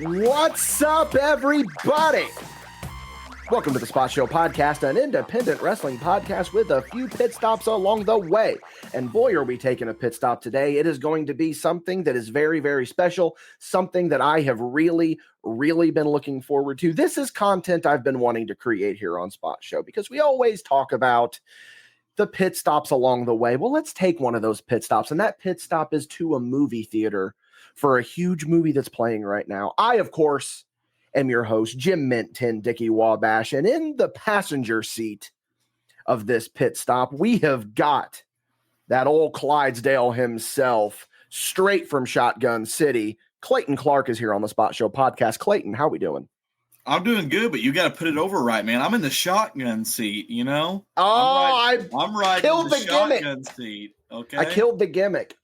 What's up, everybody? Welcome to the Spot Show Podcast, an independent wrestling podcast with a few pit stops along the way. And boy, are we taking a pit stop today. It is going to be something that is very, very special, something that I have really been looking forward to. This is content I've been wanting to create here on Spot Show because we always talk about the pit stops along the way. Well, let's take one of those pit stops, and that pit stop is to a movie theater for a huge movie that's playing right now. I, of course, am your host, Jim Mint 10 Dickie Wabash, and in the passenger seat of this pit stop, we have got that old Clydesdale himself, straight from Shotgun City. Clayton Clark is here on the Spot Show Podcast. Clayton, how we doing? I'm doing good, but you got to put it over right, man. I'm in the shotgun seat, you know? Oh, I'm riding killed the the shotgun seat. Okay, I killed the gimmick,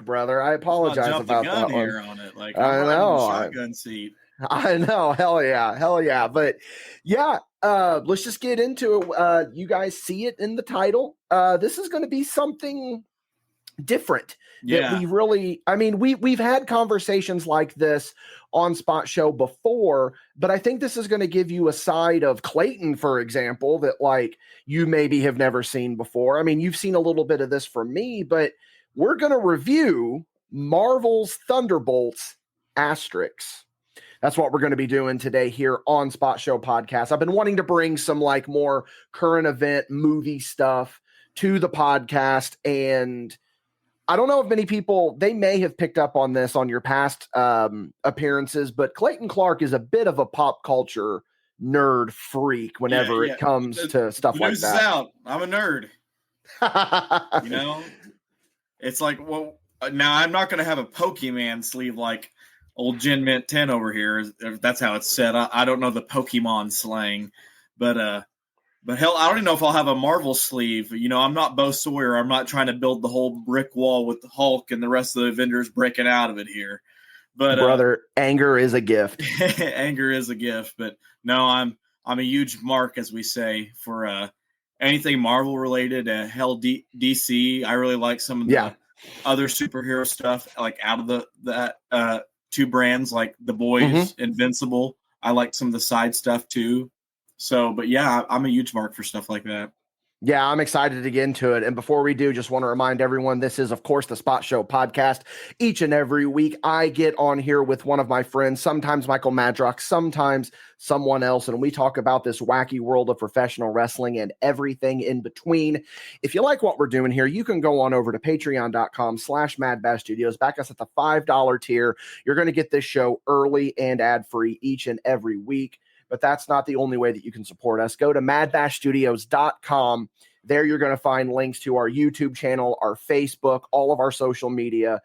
brother. I apologize about that here one. On it. Like, I I'm know. riding the shotgun seat. I know. Hell yeah. But yeah, let's just get into it. You guys see it in the title. This is going to be something different. Yeah. That we really, I mean, we've had conversations like this on Spot Show before, but I think this is going to give you a side of Clayton, for example, that like you maybe have never seen before. I mean, you've seen a little bit of this from me, but we're going to review Marvel's Thunderbolts asterisks. That's what we're going to be doing today here on Spot Show Podcast. I've been wanting to bring some like more current event movie stuff to the podcast, and I don't know if many people, they may have picked up on this on your past appearances, but Clayton Clark is a bit of a pop culture nerd freak whenever it comes to stuff like that. Out. I'm a nerd. You know, it's like, well, now I'm not going to have a Pokemon sleeve like old Gen Mint 10 over here. If that's how it's said. I don't know the Pokemon slang, but hell, I don't even know if I'll have a Marvel sleeve. You know, I'm not Bo Sawyer. I'm not trying to build the whole brick wall with the Hulk and the rest of the Avengers breaking out of it here. But brother, anger is a gift. Anger is a gift. But no, I'm a huge mark, as we say, for anything Marvel related. Hell, DC. I really like some of the other superhero stuff, like out of that two brands, like The Boys, Invincible. I like some of the side stuff too. So, but yeah, I'm a huge mark for stuff like that. Yeah, I'm excited to get into it. And before we do, just want to remind everyone, this is, of course, the Spot Show Podcast. Each and every week, I get on here with one of my friends, sometimes Michael Madrox, sometimes someone else, and we talk about this wacky world of professional wrestling and everything in between. If you like what we're doing here, you can go on over to patreon.com/MadBash Studios. Back us at the $5 tier. You're going to get this show early and ad-free each and every week. But that's not the only way that you can support us. Go to MadBashStudios.com. There you're going to find links to our YouTube channel, our Facebook, all of our social media.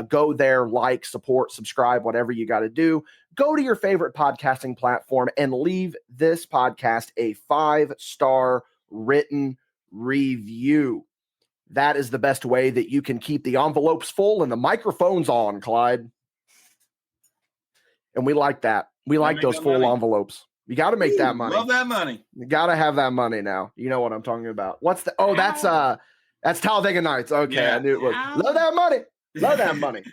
Go there, like, support, subscribe, whatever you got to do. Go to your favorite podcasting platform and leave this podcast a 5-star written review. That is the best way that you can keep the envelopes full and the microphones on, Clyde. And we like that. We like those full envelopes. You got to make that money. Love that money. You got to have that money now. You know what I'm talking about. What's the? Oh, that's Talladega Nights. Okay, yeah. I knew it was. Love that money. Love that money.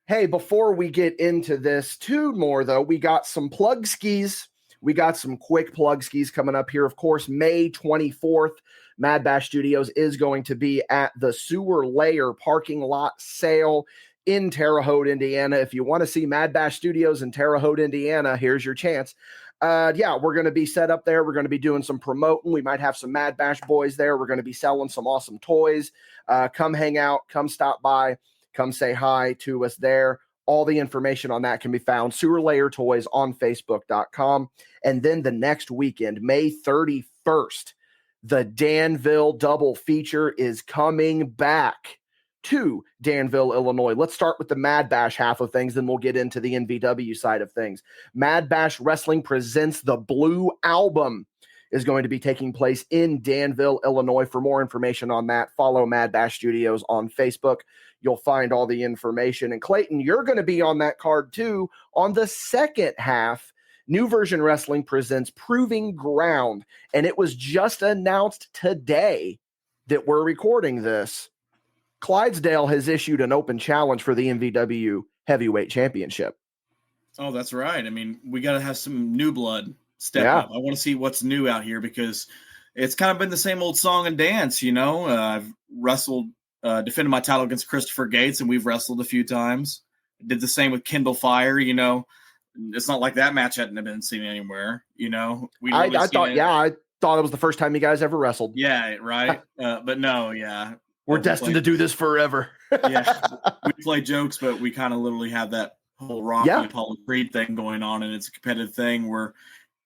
Hey, before we get into this, two more though. We got some plug skis. We got some quick plug skis coming up here. Of course, May 24th, MadBash Studios is going to be at the Sewer Layer parking lot sale in Terre Haute, Indiana. If you want to see MadBash Studios in Terre Haute, Indiana, here's your chance. We're going to be set up there. We're going to be doing some promoting. We might have some MadBash boys there. We're going to be selling some awesome toys. Come hang out. Come stop by. Come say hi to us there. All the information on that can be found. Sewer Layer Toys on Facebook.com. And then the next weekend, May 31st, the Danville double feature is coming back to Danville, Illinois. Let's start with the MadBash half of things, then we'll get into the NVW side of things. MadBash Wrestling presents the Blue Album is going to be taking place in Danville, Illinois. For more information on that, follow MadBash Studios on Facebook. You'll find all the information. And Clayton, you're going to be on that card too on the second half. New Version Wrestling presents Proving Ground, and it was just announced today that we're recording this. Clydesdale has issued an open challenge for the MVW Heavyweight Championship. Oh, that's right. I mean, we got to have some new blood step up. I want to see what's new out here because it's kind of been the same old song and dance, you know. I've wrestled, defended my title against Christopher Gates, and we've wrestled a few times. Did the same with Kindle Fire, you know. It's not like that match hadn't been seen anywhere, you know. I thought it was the first time you guys ever wrestled. Yeah, right. But no, yeah. We're destined to do this forever. Yeah, we play jokes, but we kind of literally have that whole Rocky Apollo Creed thing going on, and it's a competitive thing where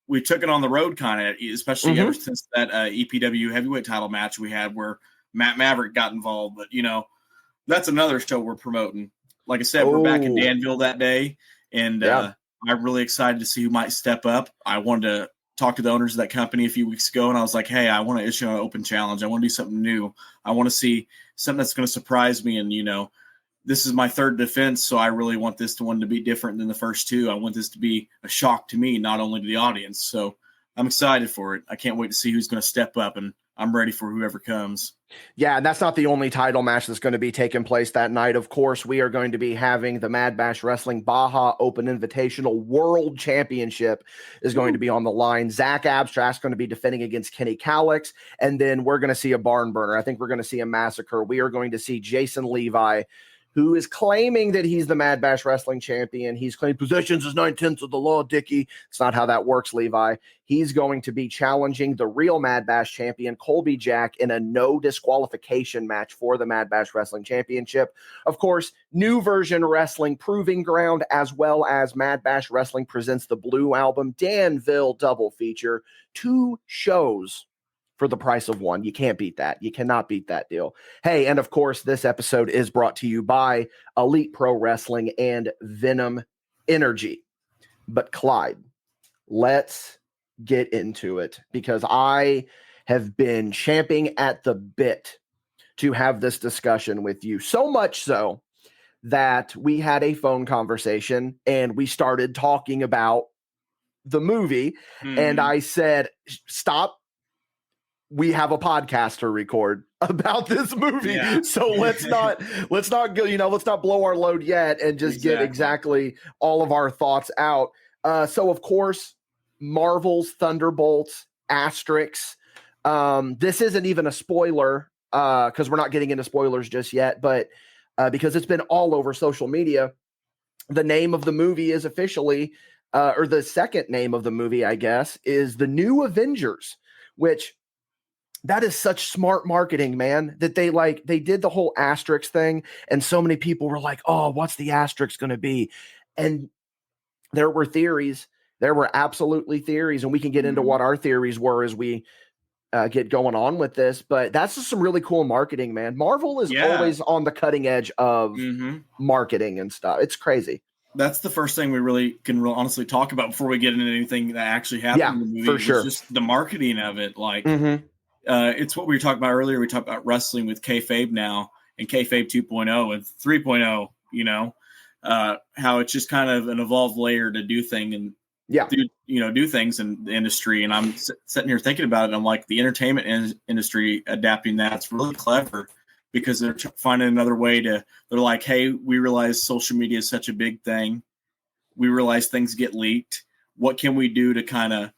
we took it on the road, kind of, especially ever since that EPW heavyweight title match we had where Matt Maverick got involved. But you know, that's another show we're promoting. Like I said, we're back in Danville that day, and I'm really excited to see who might step up. I wanted to talk to the owners of that company a few weeks ago, and I was like, hey, I want to issue an open challenge. I want to do something new. I want to see something that's going to surprise me. And, you know, this is my third defense, so I really want this one to be different than the first two. I want this to be a shock to me, not only to the audience. So I'm excited for it. I can't wait to see who's going to step up, and I'm ready for whoever comes. Yeah, and that's not the only title match that's going to be taking place that night. Of course, we are going to be having the MadBash Wrestling Baja Open Invitational World Championship is going to be on the line. Zach Abstract's going to be defending against Kenny Calix, and then we're going to see a barn burner. I think we're going to see a massacre. We are going to see Jason Levi, who is claiming that he's the MadBash Wrestling Champion. He's claiming possessions is 9/10 of the law, Dickie. It's not how that works, Levi. He's going to be challenging the real MadBash Champion, Colby Jack, in a no disqualification match for the MadBash Wrestling Championship. Of course, New Version Wrestling Proving Ground, as well as MadBash Wrestling presents the Blue Album Danville double feature. 2 shows for the price of one. You can't beat that. You cannot beat that deal. Hey, and of course, this episode is brought to you by Elite Pro Wrestling and Venom Energy. But Clyde, let's get into it because I have been champing at the bit to have this discussion with you. So much so that we had a phone conversation and we started talking about the movie. And I said, stop. We have a podcast to record about this movie. Yeah. So let's not go, let's not blow our load yet and just get exactly all of our thoughts out. So of course, Marvel's Thunderbolts, asterisks. This isn't even a spoiler because we're not getting into spoilers just yet, but because it's been all over social media, the name of the movie is officially, or the second name of the movie, I guess, is The New Avengers, which that is such smart marketing, man, that they did the whole asterisk thing. And so many people were like, oh, what's the asterisk going to be? And there were theories. There were absolutely theories. And we can get into what our theories were as we get going on with this. But that's just some really cool marketing, man. Marvel is always on the cutting edge of marketing and stuff. It's crazy. That's the first thing we really can honestly talk about before we get into anything that actually happened in the movie. For sure. Just the marketing of it. Like, it's what we were talking about earlier. We talked about wrestling with kayfabe now and kayfabe 2.0 and 3.0, you know, how it's just kind of an evolved layer to do things and do things in the industry. And I'm sitting here thinking about it. And I'm like, the entertainment industry adapting that's really clever because they're finding another way they're like, hey, we realize social media is such a big thing. We realize things get leaked. What can we do to kind of,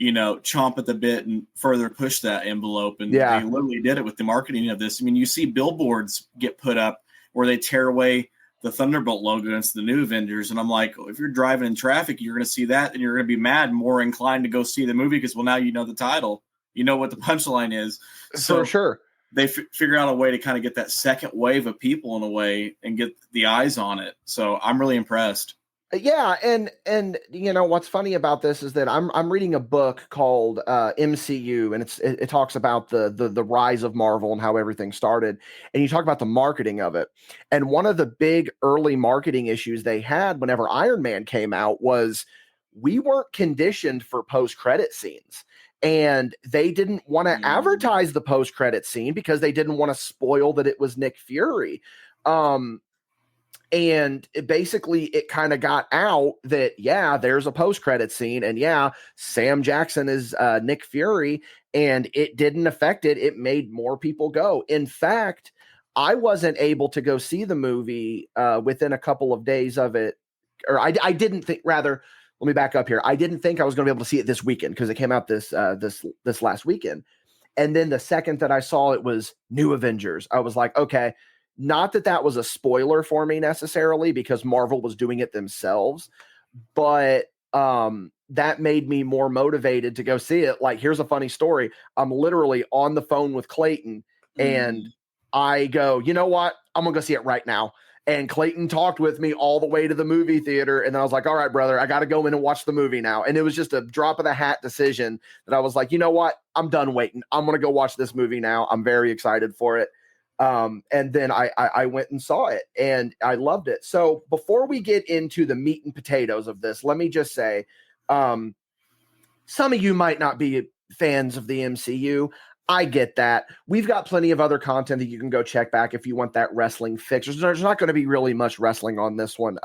chomp at the bit and further push that envelope? And they literally did it with the marketing of this. I mean, you see billboards get put up where they tear away the Thunderbolt logo against the New Avengers. And I'm like, if you're driving in traffic, you're going to see that and you're going to be mad, more inclined to go see the movie because, well, now you know the title. You know what the punchline is. So for sure. They figure out a way to kind of get that second wave of people in a way and get the eyes on it. So I'm really impressed. Yeah, and what's funny about this is that I'm reading a book called MCU, and it talks about the rise of Marvel and how everything started, and you talk about the marketing of it. And one of the big early marketing issues they had whenever Iron Man came out was we weren't conditioned for post-credit scenes. And they didn't want to advertise the post-credit scene because they didn't want to spoil that it was Nick Fury. And it kind of got out that, there's a post-credit scene and Sam Jackson is Nick Fury, and it didn't affect it. It made more people go. In fact, I wasn't able to go see the movie within a couple of days of it or I didn't think, rather, let me back up here. I didn't think I was going to be able to see it this weekend because it came out this last weekend. And then the second that I saw it was New Avengers, I was like, okay, not that was a spoiler for me necessarily because Marvel was doing it themselves, but that made me more motivated to go see it. Like, here's a funny story. I'm literally on the phone with Clayton and I go, you know what? I'm going to go see it right now. And Clayton talked with me all the way to the movie theater. And I was like, all right, brother, I got to go in and watch the movie now. And it was just a drop of the hat decision that I was like, you know what? I'm done waiting. I'm going to go watch this movie now. I'm very excited for it. And then I went and saw it and I loved it. So before we get into the meat and potatoes of this, let me just say, some of you might not be fans of the MCU. I get that. We've got plenty of other content that you can go check back if you want that wrestling fix. There's not going to be really much wrestling on this one.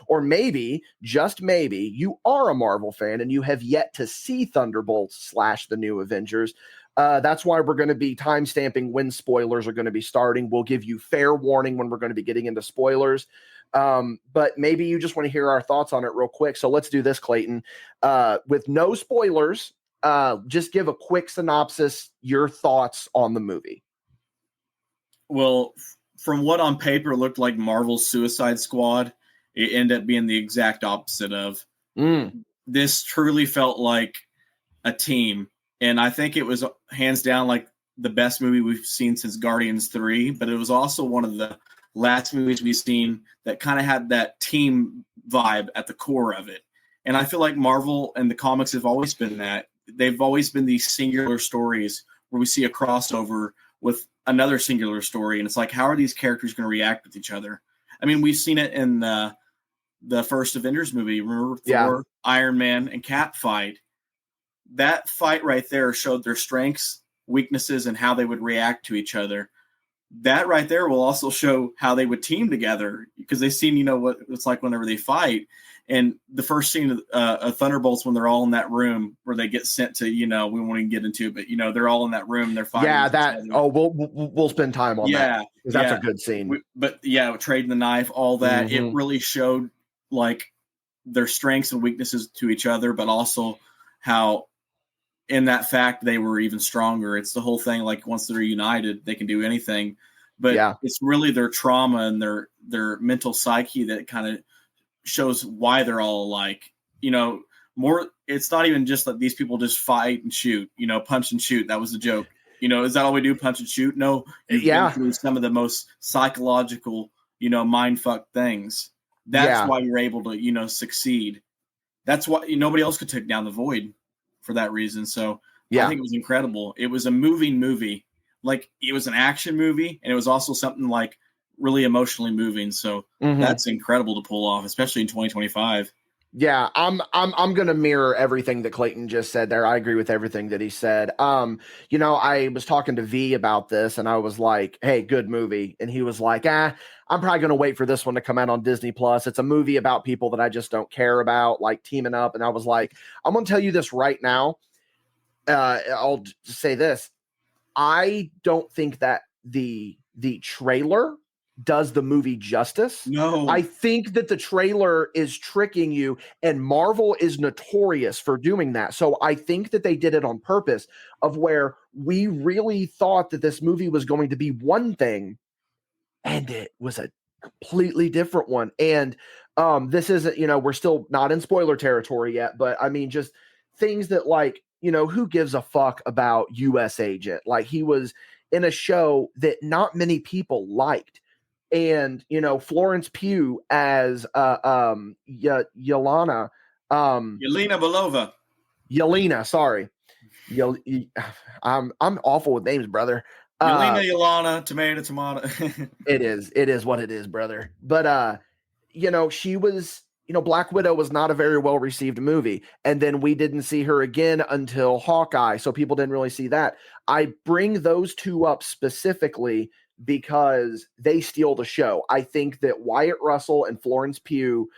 Or maybe, just maybe, you are a Marvel fan and you have yet to see Thunderbolts / the New Avengers. That's why we're going to be time stamping when spoilers are going to be starting. We'll give you fair warning when we're going to be getting into spoilers. But maybe you just want to hear our thoughts on it real quick. So let's do this, Clayton. With no spoilers, just give a quick synopsis, your thoughts on the movie. Well, from what on paper looked like Marvel's Suicide Squad, it ended up being the exact opposite of. This truly felt like a team. And I think it was hands down like the best movie we've seen since Guardians 3, but it was also one of the last movies we've seen that kind of had that team vibe at the core of it. And I feel like Marvel and the comics have always been that. They've always been these singular stories where we see a crossover with another singular story. And it's like, how are these characters going to react with each other? I mean, we've seen it in the first Avengers movie. Remember Thor, Iron Man, and Cap fight? That fight right there showed their strengths, weaknesses, and how they would react to each other. That right there will also show how they would team together because they've seen, what it's like whenever they fight. And the first scene of Thunderbolts, when they're all in that room where they get sent to, we won't even get into it, but they're all in that room. They're fighting. Yeah, we'll spend time on that. That's a good scene. Trading the knife, all that. It really showed like their strengths and weaknesses to each other, but also how in that fact they were even stronger. It's the whole thing. Like once they're united, they can do anything. But it's really their trauma and their mental psyche that kind of shows why they're all alike. More, it's not even just that these people just fight and shoot, punch and shoot. That was the joke. Is that all we do? Punch and shoot? No. Been through some of the most psychological, mind fuck things. That's why you're able to, succeed. That's why nobody else could take down the Void for that reason. So I think it was incredible. It was a moving movie. Like it was an action movie and it was also something like really emotionally moving. So that's incredible to pull off, especially in 2025. Yeah, I'm going to mirror everything that Clayton just said there. I agree with everything that he said. I was talking to V about this and I was like, hey, good movie. And he was like, I'm probably going to wait for this one to come out on Disney Plus. It's a movie about people that I just don't care about, like teaming up. And I was like, I'm going to tell you this right now. I'll just say this. I don't think that the trailer does the movie justice. No. I think that the trailer is tricking you, and Marvel is notorious for doing that. So I think that they did it on purpose, of where we really thought that this movie was going to be one thing, and it was a completely different one. And this isn't, we're still not in spoiler territory yet, but I mean, just things that like, who gives a fuck about US Agent? Like he was in a show that not many people liked. And, Florence Pugh as Yelena. Yelena Belova. Yelena, sorry. I'm awful with names, brother. Yelena, tomato. It is what it is, brother. But she was, Black Widow was not a very well received movie. And then we didn't see her again until Hawkeye. So people didn't really see that. I bring those two up specifically because they steal the show. I think that Wyatt Russell and Florence Pugh,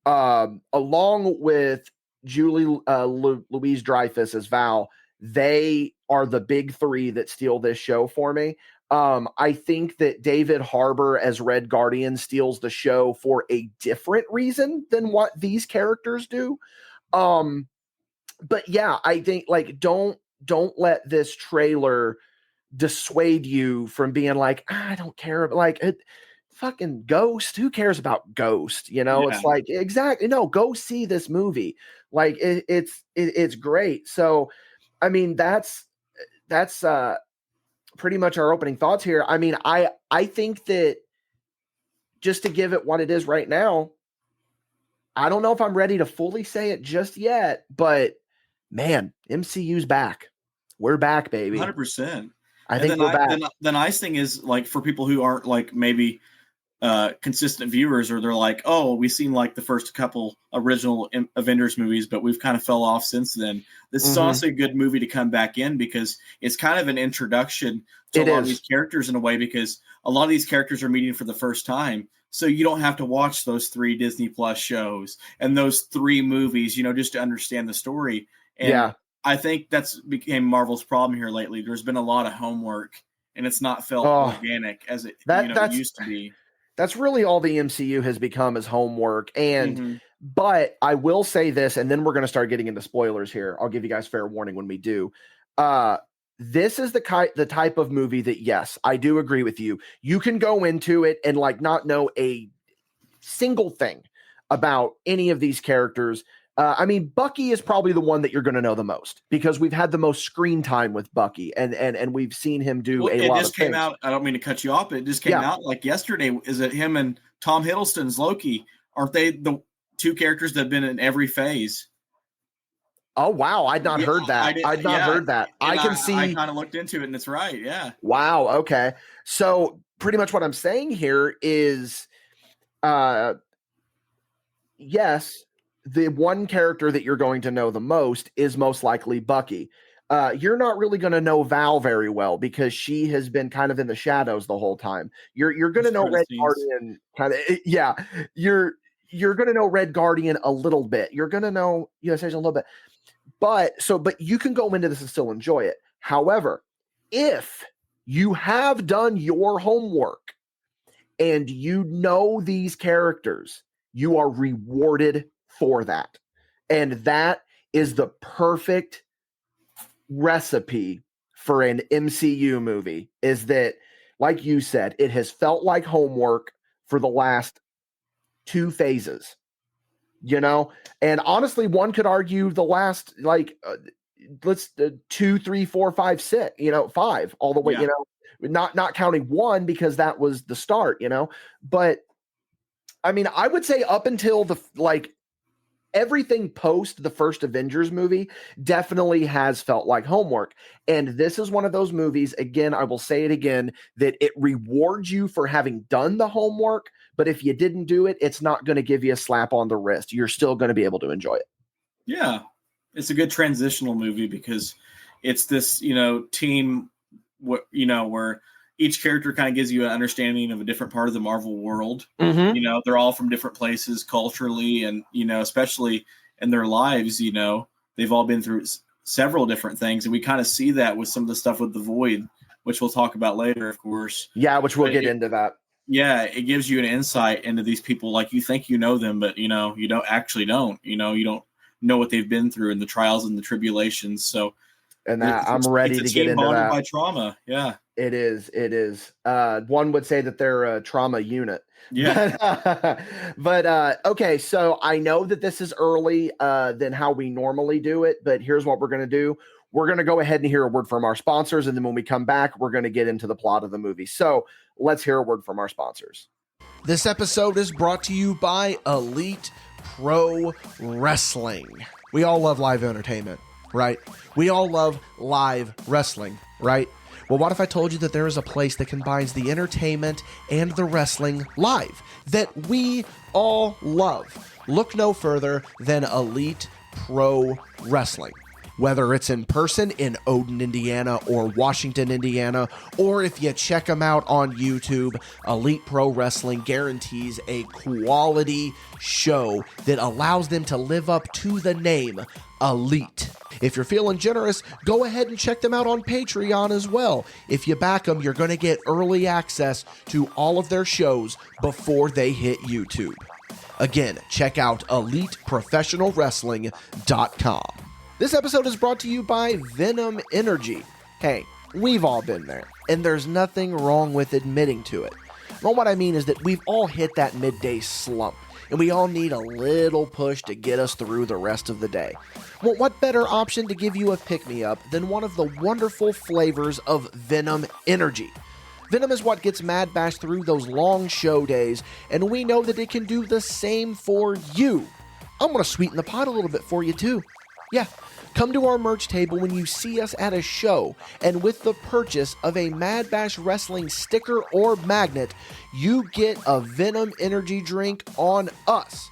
along with Julie Louise-Dreyfus as Val, they are the big three that steal this show for me. I think that David Harbour as Red Guardian steals the show for a different reason than what these characters do. But yeah, I think like don't let this trailer dissuade you from being like, I don't care. Like fucking Ghost. Who cares about Ghost? You know, It's like, exactly. No, go see this movie. Like it's great. So, I mean, that's pretty much our opening thoughts here. I mean, I think that just to give it what it is right now, I don't know if I'm ready to fully say it just yet, but man, MCU's back. We're back, baby. 100%. I think we're back. The nice thing is, like, for people who aren't like maybe consistent viewers, or they're like, oh, we've seen like the first couple original Avengers movies, but we've kind of fell off since then. This is also a good movie to come back in because it's kind of an introduction to a lot of these characters in a way, because a lot of these characters are meeting for the first time. So you don't have to watch those 3 Disney Plus shows and those 3 movies, you know, just to understand the story. And I think that's became Marvel's problem here lately. There's been a lot of homework, and it's not felt organic as it used to be. That's really all the MCU has become, is homework. And but I will say this, and then we're going to start getting into spoilers here. I'll give you guys fair warning when we do. This is the type of movie that, yes, I do agree with you. You can go into it and like not know a single thing about any of these characters. I mean, Bucky is probably the one that you're going to know the most because we've had the most screen time with Bucky, and we've seen him do a lot of things. It just came out. I don't mean to cut you off, but it just came out like yesterday. Is it him and Tom Hiddleston's Loki? Aren't they the 2 characters that have been in every phase? Oh, wow. I'd not heard that. I'd not heard that. I can see. I kind of looked into it, and it's right. Yeah. Wow. Okay. So pretty much what I'm saying here is, yes, the one character that you're going to know the most is most likely Bucky. You're not really going to know Val very well because she has been kind of in the shadows the whole time. You're going to know Red Guardian kind of. Yeah. You're going to know Red Guardian a little bit. You're going to know a little bit. But you can go into this and still enjoy it. However, if you have done your homework and you know these characters, you are rewarded for that. And that is the perfect recipe for an MCU movie, is that, like you said, it has felt like homework for the last 2 phases. You know, and honestly, one could argue the last, like, 2, 3, 4, 5, 6, 5 all the way, not counting 1 because that was the start, but I mean, I would say up until everything post the first Avengers movie definitely has felt like homework. And this is one of those movies, again, I will say it again, that it rewards you for having done the homework. But if you didn't do it, it's not going to give you a slap on the wrist. You're still going to be able to enjoy it. Yeah. It's a good transitional movie because it's this, team, where each character kind of gives you an understanding of a different part of the Marvel world. Mm-hmm. They're all from different places culturally and, especially in their lives, they've all been through several different things. And we kind of see that with some of the stuff with the Void, which we'll talk about later, of course. Yeah, which we'll get into that. Yeah, it gives you an insight into these people. Like, you think you know them, but, you don't. You don't know what they've been through and the trials and the tribulations. So, and that I'm ready to get into that. By trauma. Yeah. It is. One would say that they're a trauma unit. Yeah. But okay, so I know that this is early than how we normally do it, but here's what we're going to do. We're going to go ahead and hear a word from our sponsors, and then when we come back, we're going to get into the plot of the movie. So let's hear a word from our sponsors. This episode is brought to you by Elite Pro Wrestling. We all love live entertainment, right? We all love live wrestling, right? Well, what if I told you that there is a place that combines the entertainment and the wrestling live that we all love? Look no further than Elite Pro Wrestling. Whether it's in person in Odin, Indiana, or Washington, Indiana, or if you check them out on YouTube, Elite Pro Wrestling guarantees a quality show that allows them to live up to the name Elite. If you're feeling generous, go ahead and check them out on Patreon as well. If you back them, you're going to get early access to all of their shows before they hit YouTube. Again, check out EliteProfessionalWrestling.com. This episode is brought to you by Venom Energy. Hey, we've all been there, and there's nothing wrong with admitting to it. Well, what I mean is that we've all hit that midday slump, and we all need a little push to get us through the rest of the day. Well, what better option to give you a pick-me-up than one of the wonderful flavors of Venom Energy? Venom is what gets MadBash through those long show days, and we know that it can do the same for you. I'm going to sweeten the pot a little bit for you, too. Yeah, come to our merch table when you see us at a show, and with the purchase of a MadBash Wrestling sticker or magnet, you get a Venom Energy drink on us.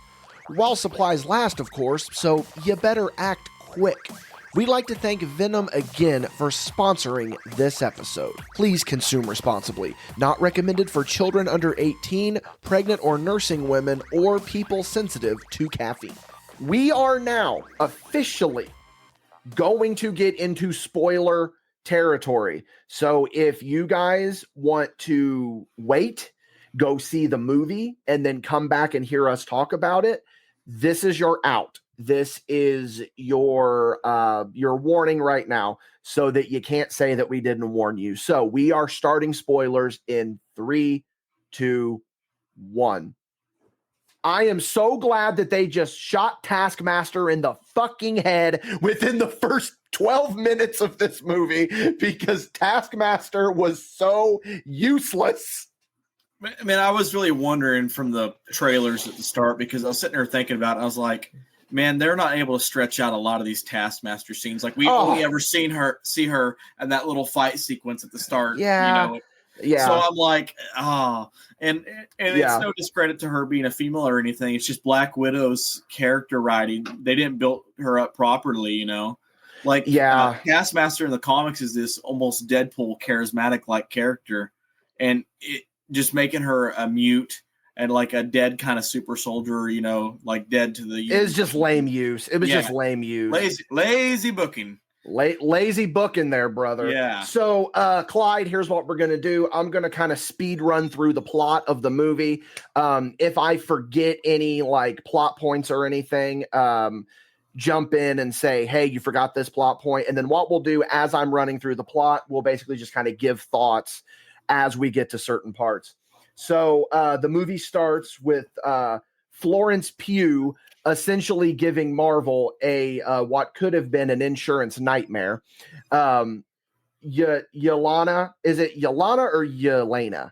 While supplies last, of course, so you better act quick. We'd like to thank Venom again for sponsoring this episode. Please consume responsibly. Not recommended for children under 18, pregnant or nursing women, or people sensitive to caffeine. We are now officially going to get into spoiler territory. So if you guys want to wait, go see the movie, and then come back and hear us talk about it, this is your out. This is your warning right now, so that you can't say that we didn't warn you. So we are starting spoilers in 3, 2, 1. I am so glad that they just shot Taskmaster in the fucking head within the first 12 minutes of this movie, because Taskmaster was so useless. I mean, I was really wondering from the trailers at the start, because I was sitting there thinking about it. I was like, man, they're not able to stretch out a lot of these Taskmaster scenes. Like, we only ever see her in that little fight sequence at the start. Yeah. You know? Yeah. So I'm like, and it's no discredit to her being a female or anything. It's just Black Widow's character writing. They didn't build her up properly, you know? Like, Taskmaster in the comics is this almost Deadpool charismatic like character, and it just making her a mute and like a dead kind of super soldier, you know, like dead to the. It was just lame use. It was just lame use. Lazy booking. Lazy booking there, brother. Yeah. So, Clyde, here's what we're going to do. I'm going to kind of speed run through the plot of the movie. If I forget any like plot points or anything, jump in and say, hey, you forgot this plot point. And then what we'll do as I'm running through the plot, we'll basically just kind of give thoughts as we get to certain parts. So the movie starts with Florence Pugh essentially giving Marvel a what could have been an insurance nightmare. Yelena, is it Yelena or Yelena?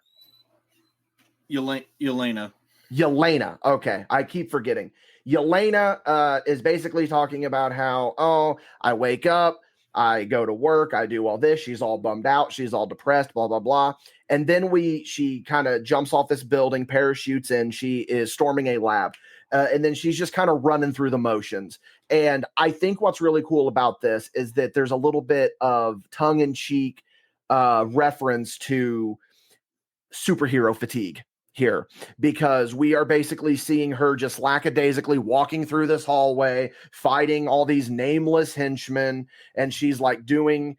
Yelena. Okay, I keep forgetting. Yelena is basically talking about how, I wake up, I go to work, I do all this. She's all bummed out. She's all depressed, blah, blah, blah. And then she kind of jumps off this building, parachutes in. She is storming a lab. And then she's just kind of running through the motions. And I think what's really cool about this is that there's a little bit of tongue-in-cheek reference to superhero fatigue here, because we are basically seeing her just lackadaisically walking through this hallway, fighting all these nameless henchmen, and she's like doing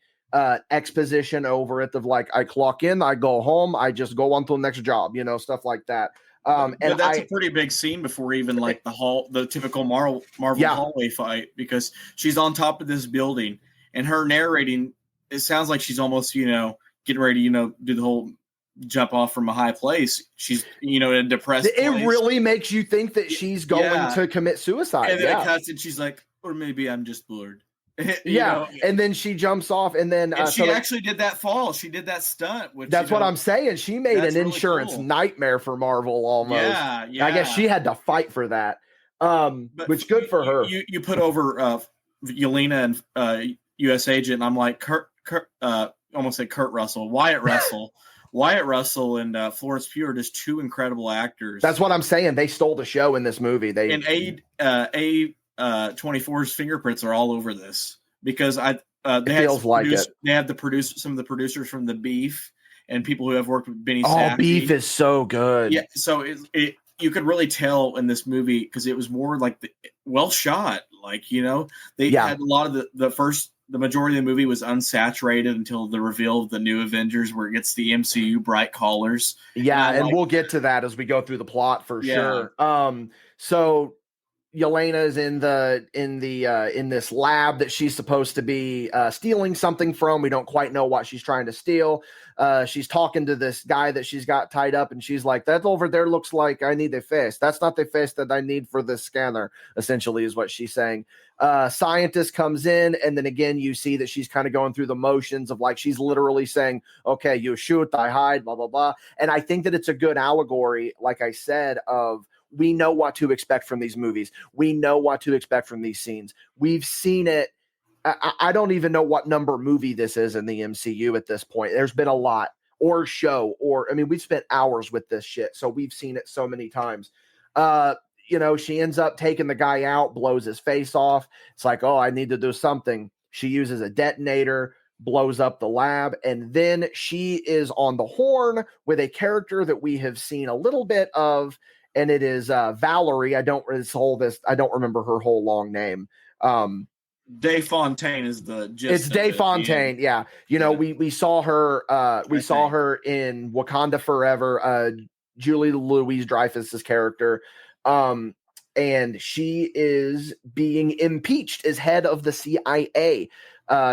exposition over it of like, I clock in, I go home, I just go on to the next job, you know, stuff like that. And that's a pretty big scene before even like the typical Marvel hallway fight, because she's on top of this building and her narrating, it sounds like she's almost, you know, getting ready to, you know, do the whole jump off from a high place. She's, you know, in a depressed it place. Really makes you think that she's going to commit suicide. And then it cuts and she's like, or maybe I'm just bored. You know? And then she jumps off, and then she actually did that fall. She did that stunt. Which, that's what I'm saying. She made an insurance nightmare for Marvel almost. Yeah. I guess she had to fight for that. Which good for her. You put over Yelena and U.S. Agent. And I'm like almost say Kurt Russell, Wyatt Russell. Wyatt Russell and Florence Pugh are just two incredible actors. That's what I'm saying. They stole the show in this movie. A24's fingerprints are all over this, because they have some of the producers from The Beef and people who have worked with Benny Safdie. Beef is so good. Yeah, so you could really tell in this movie, because it was more like well shot. Like, you know, they had a lot of the majority of the movie was unsaturated until the reveal of the new Avengers, where it gets the MCU bright colors. Yeah, and we'll get to that as we go through the plot for sure. So Yelena is in this lab that she's supposed to be stealing something from. We don't quite know what she's trying to steal. She's talking to this guy that she's got tied up, and she's like, that over there looks like I need a face. That's not the face that I need for this scanner, essentially, is what she's saying. Scientist comes in, and then again, you see that she's kind of going through the motions of like, she's literally saying, okay, you shoot, I hide, blah, blah, blah. And I think that it's a good allegory, like I said, of we know what to expect from these movies. We know what to expect from these scenes. We've seen it. I don't even know what number movie this is in the MCU at this point. There's been a lot, or show, or, I mean, we've spent hours with this shit. So we've seen it so many times. You know, she ends up taking the guy out, blows his face off. It's like, oh, I need to do something. She uses a detonator, blows up the lab, and then she is on the horn with a character that we have seen a little bit of, and it is Valerie. I don't remember her whole long name. Dave Fontaine is the gist. It's Dave Fontaine, yeah. You know, we saw her saw her in Wakanda Forever, Julie Louis-Dreyfus's character. And she is being impeached as head of the CIA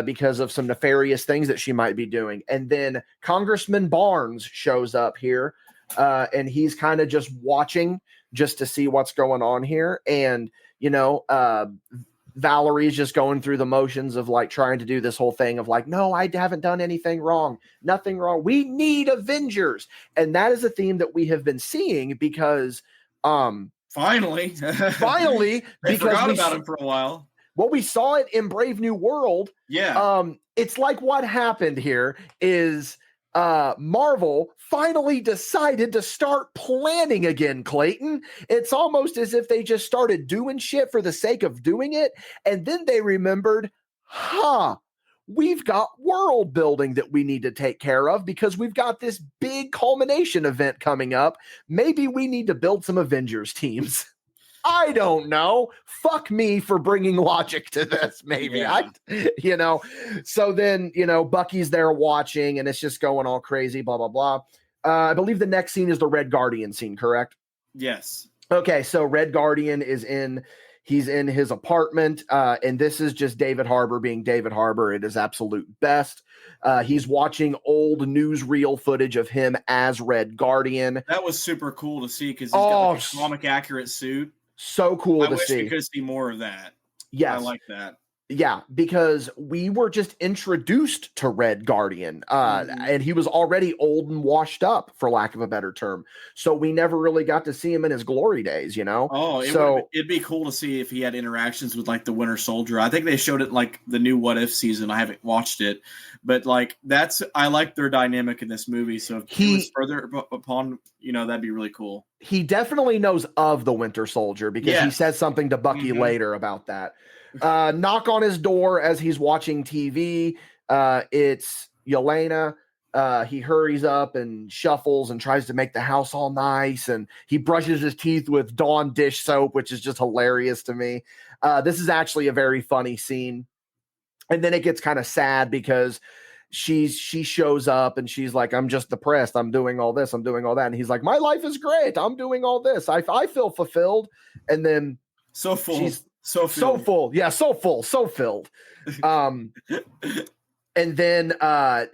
because of some nefarious things that she might be doing. And then Congressman Barnes shows up here. And he's kind of just watching just to see what's going on here. And, you know, Valerie's just going through the motions of like trying to do this whole thing of like, no, I haven't done anything wrong. Nothing wrong. We need Avengers. And that is a theme that we have been seeing because finally, because we forgot about him for a while. Well, we saw it in Brave New World. Yeah. It's like what happened here is Marvel finally decided to start planning again, Clayton. It's almost as if they just started doing shit for the sake of doing it. And then they remembered, we've got world building that we need to take care of because we've got this big culmination event coming up. Maybe we need to build some Avengers teams. I don't know. Fuck me for bringing logic to this, maybe. Yeah. So then, Bucky's there watching and it's just going all crazy, blah, blah, blah. I believe the next scene is the Red Guardian scene, correct? Yes. Okay, so Red Guardian he's in his apartment, and this is just David Harbour being David Harbour at his absolute best. He's watching old newsreel footage of him as Red Guardian. That was super cool to see because he's got like a comic accurate suit. So cool to see. I wish we could see more of that. Yes. I like that. Yeah, because we were just introduced to Red Guardian, and he was already old and washed up, for lack of a better term. So we never really got to see him in his glory days, Oh, it'd be cool to see if he had interactions with like the Winter Soldier. I think they showed it like the new What If season. I haven't watched it, but like I like their dynamic in this movie. So if he was further upon, that'd be really cool. He definitely knows of the Winter Soldier because he says something to Bucky later about that. Knock on his door as he's watching TV. It's Yelena. He hurries up and shuffles and tries to make the house all nice. And he brushes his teeth with Dawn dish soap, which is just hilarious to me. This is actually a very funny scene. And then it gets kind of sad because she shows up and she's like, I'm just depressed. I'm doing all this. I'm doing all that. And he's like, my life is great. I'm doing all this. I feel fulfilled. And then so full. So full. Yeah, so full, so filled. And then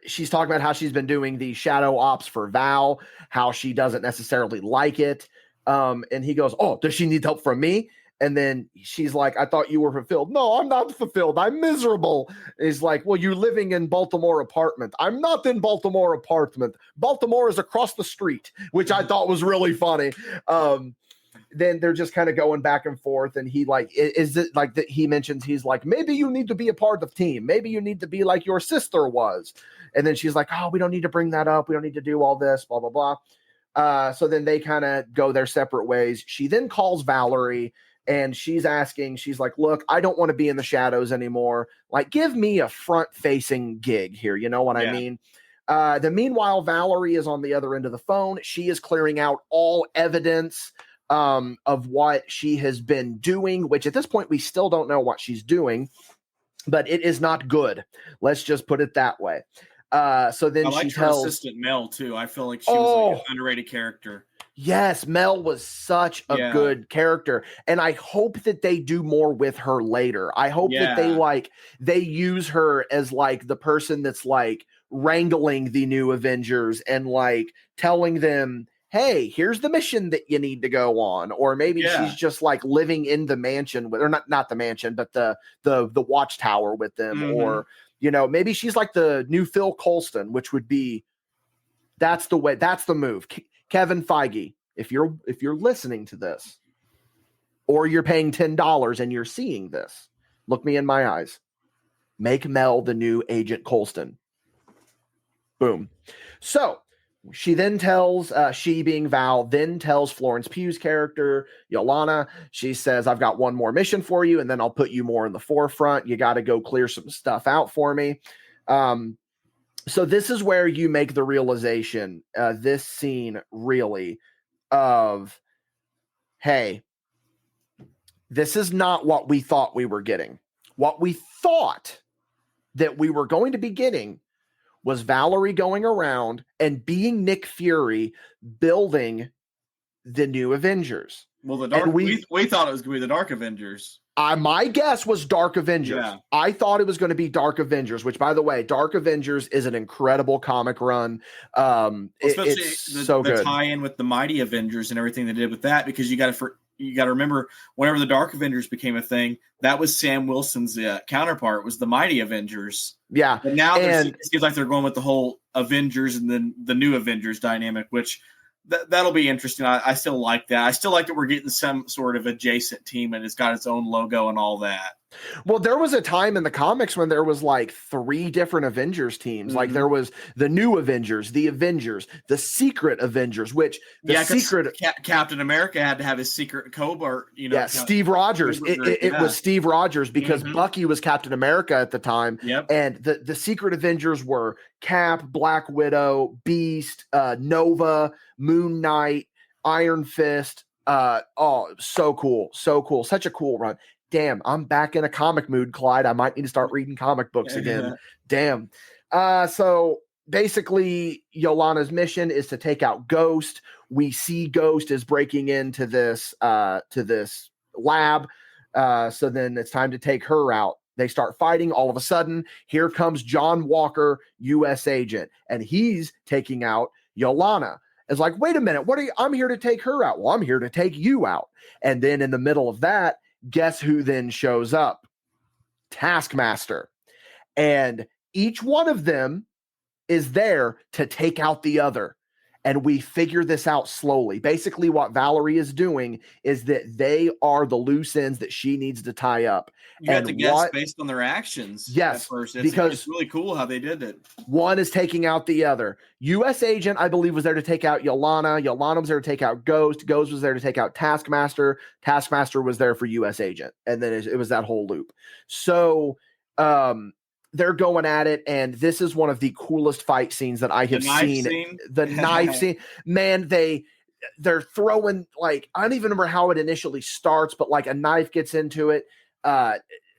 she's talking about how she's been doing the shadow ops for Val, how she doesn't necessarily like it. And he goes, oh, does she need help from me? And then she's like, I thought you were fulfilled. No, I'm not fulfilled. I'm miserable. And he's like, well, you're living in Baltimore apartment. I'm not in Baltimore apartment. Baltimore is across the street, which I thought was really funny. Then they're just kind of going back and forth. And he he mentions, he's like, maybe you need to be a part of the team. Maybe you need to be like your sister was. And then she's like, oh, we don't need to bring that up. We don't need to do all this, blah, blah, blah. So then they kind of go their separate ways. She then calls Valerie and she's like, look, I don't want to be in the shadows anymore. Like, give me a front facing gig here. You know what I mean? Meanwhile, Valerie is on the other end of the phone. She is clearing out all evidence of what she has been doing, which at this point we still don't know what she's doing, but it is not good. Let's just put it that way. So then I liked she her tells assistant Mel too. I feel like she was like an underrated character. Yes, Mel was such a good character, and I hope that they do more with her later. I hope that they use her as like the person that's like wrangling the new Avengers and like telling them, hey, here's the mission that you need to go on. Or maybe she's just like living in the mansion with, or not the mansion, but the watchtower with them. Mm-hmm. Or, maybe she's like the new Phil Coulson, which would be, that's the move. Kevin Feige, if you're listening to this or you're paying $10 and you're seeing this, look me in my eyes. Make Mel the new Agent Coulson. Boom. So she then tells, she being Val, then tells Florence Pugh's character, Yolana, she says, I've got one more mission for you, and then I'll put you more in the forefront. You got to go clear some stuff out for me. So this is where you make the realization, this scene really, of, hey, this is not what we thought we were getting. What we thought that we were going to be getting was Valerie going around and being Nick Fury, building the new Avengers. Well, we thought it was going to be the Dark Avengers. My guess was Dark Avengers. Yeah. I thought it was going to be Dark Avengers, which, by the way, Dark Avengers is an incredible comic run. It's so good. The tie-in with the Mighty Avengers and everything they did with that, because you got to remember, whenever the Dark Avengers became a thing, that was Sam Wilson's counterpart, was the Mighty Avengers. Yeah. But now it seems like they're going with the whole Avengers and then the new Avengers dynamic, which that'll be interesting. I still like that. I still like that we're getting some sort of adjacent team and it's got its own logo and all that. Well, there was a time in the comics when there was like 3 different Avengers teams. Mm-hmm. Like there was the new Avengers, the Secret Avengers, which Captain America had to have his secret Cobra. Steve Rogers. It was Steve Rogers because mm-hmm. Bucky was Captain America at the time. Yep. And the Secret Avengers were Cap, Black Widow, Beast, Nova, Moon Knight, Iron Fist. So cool. Such a cool run. Damn, I'm back in a comic mood, Clyde. I might need to start reading comic books again. Damn. So basically, Yolana's mission is to take out Ghost. We see Ghost is breaking into this lab. So then it's time to take her out. They start fighting. All of a sudden, here comes John Walker, U.S. agent, and he's taking out Yolana. It's like, wait a minute, I'm here to take her out. Well, I'm here to take you out. And then in the middle of that, guess who then shows up? Taskmaster. And each one of them is there to take out the other. And we figure this out slowly. Basically, what Valerie is doing is that they are the loose ends that she needs to tie up. You have to guess based on their actions. Yes, because it's really cool how they did it. One is taking out the other. U.S. agent, I believe, was there to take out Yolana. Yolana was there to take out Ghost. Ghost was there to take out Taskmaster. Taskmaster was there for U.S. agent. And then it was that whole loop. So, they're going at it, and this is one of the coolest fight scenes that I have seen. The knife scene, man. They're throwing, like, I don't even remember how it initially starts, but like a knife gets into it.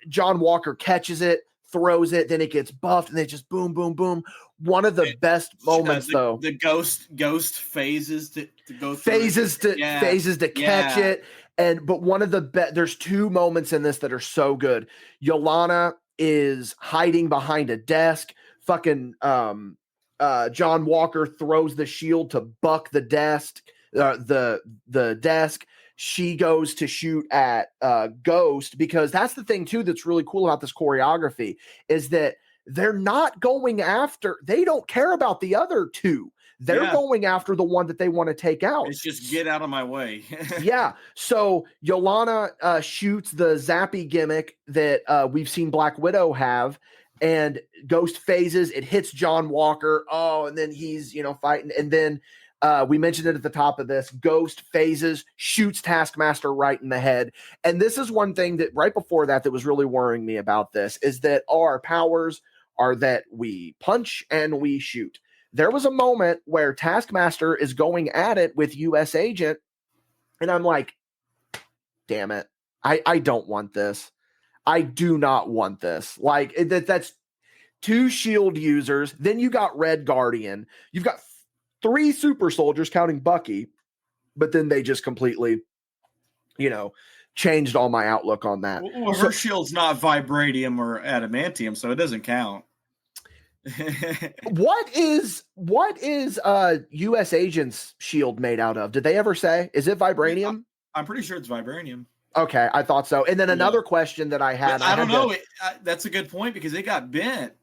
John Walker catches it, throws it, then it gets buffed, and they just boom, boom, boom. One of the best moments, though. The ghost phases to go through. Phases to catch it, but one of the there's 2 moments in this that are so good. Yolana is hiding behind a desk. Fucking John Walker throws the shield to buck the desk. The desk. She goes to shoot at Ghost, because that's the thing too that's really cool about this choreography is that they're not going after. They don't care about the other 2. They're going after the one that they want to take out. It's just get out of my way. Yeah. So Yolana shoots the zappy gimmick that we've seen Black Widow have, and Ghost phases. It hits John Walker. Oh, and then he's, fighting. And then we mentioned it at the top of this. Ghost phases, shoots Taskmaster right in the head. And this is one thing that right before that was really worrying me about this, is that our powers are that we punch and we shoot. There was a moment where Taskmaster is going at it with U.S. agent, And I'm like, damn it. I don't want this. I do not want this. Like that's 2 shield users. Then you got Red Guardian. You've got 3 super soldiers counting Bucky, but then they just completely, changed all my outlook on that. Well, her shield's not vibranium or adamantium, so it doesn't count. What is US Agent's shield made out of? Did they ever say? Is it vibranium? I'm pretty sure it's vibranium. Okay, I thought so. And then another question that I had. I don't know. That's a good point because it got bent.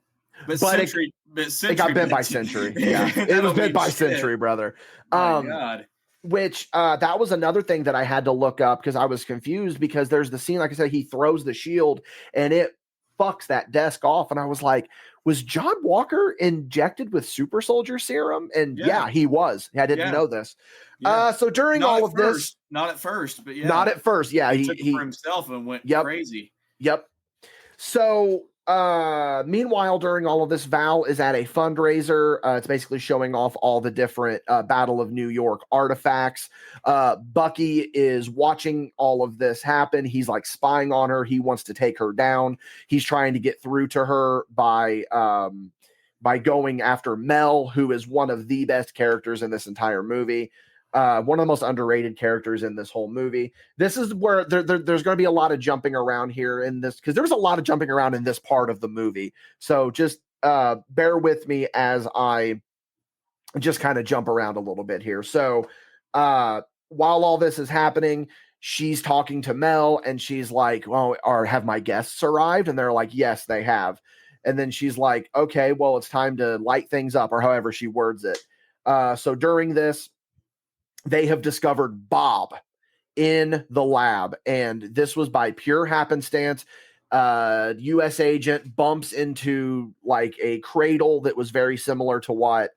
But Century it got bent by Century. Yeah, it was bent by Century, brother. My God. Which that was another thing that I had to look up because I was confused because there's the scene, like I said, he throws the shield and it fucks that desk off. And I was like, was John Walker injected with super soldier serum? And yeah he was. I didn't know this. Yeah. So during all of this, not at first, but not at first. Yeah. He took it for himself and went crazy. Yep. So meanwhile, during all of this, Val is at a fundraiser. It's basically showing off all the different Battle of New York artifacts. Bucky is watching all of this happen. He's like spying on her. He wants to take her down. He's trying to get through to her by going after Mel, who is one of the best characters in this entire movie. One of the most underrated characters in this whole movie. This is where there's going to be a lot of jumping around here in this, because there was a lot of jumping around in this part of the movie. So just bear with me as I just kind of jump around a little bit here. So while all this is happening, she's talking to Mel and she's like, well, have my guests arrived? And they're like, yes, they have. And then she's like, okay, well, it's time to light things up, or however she words it. So during this, they have discovered Bob in the lab, and this was by pure happenstance. US Agent bumps into like a cradle that was very similar to what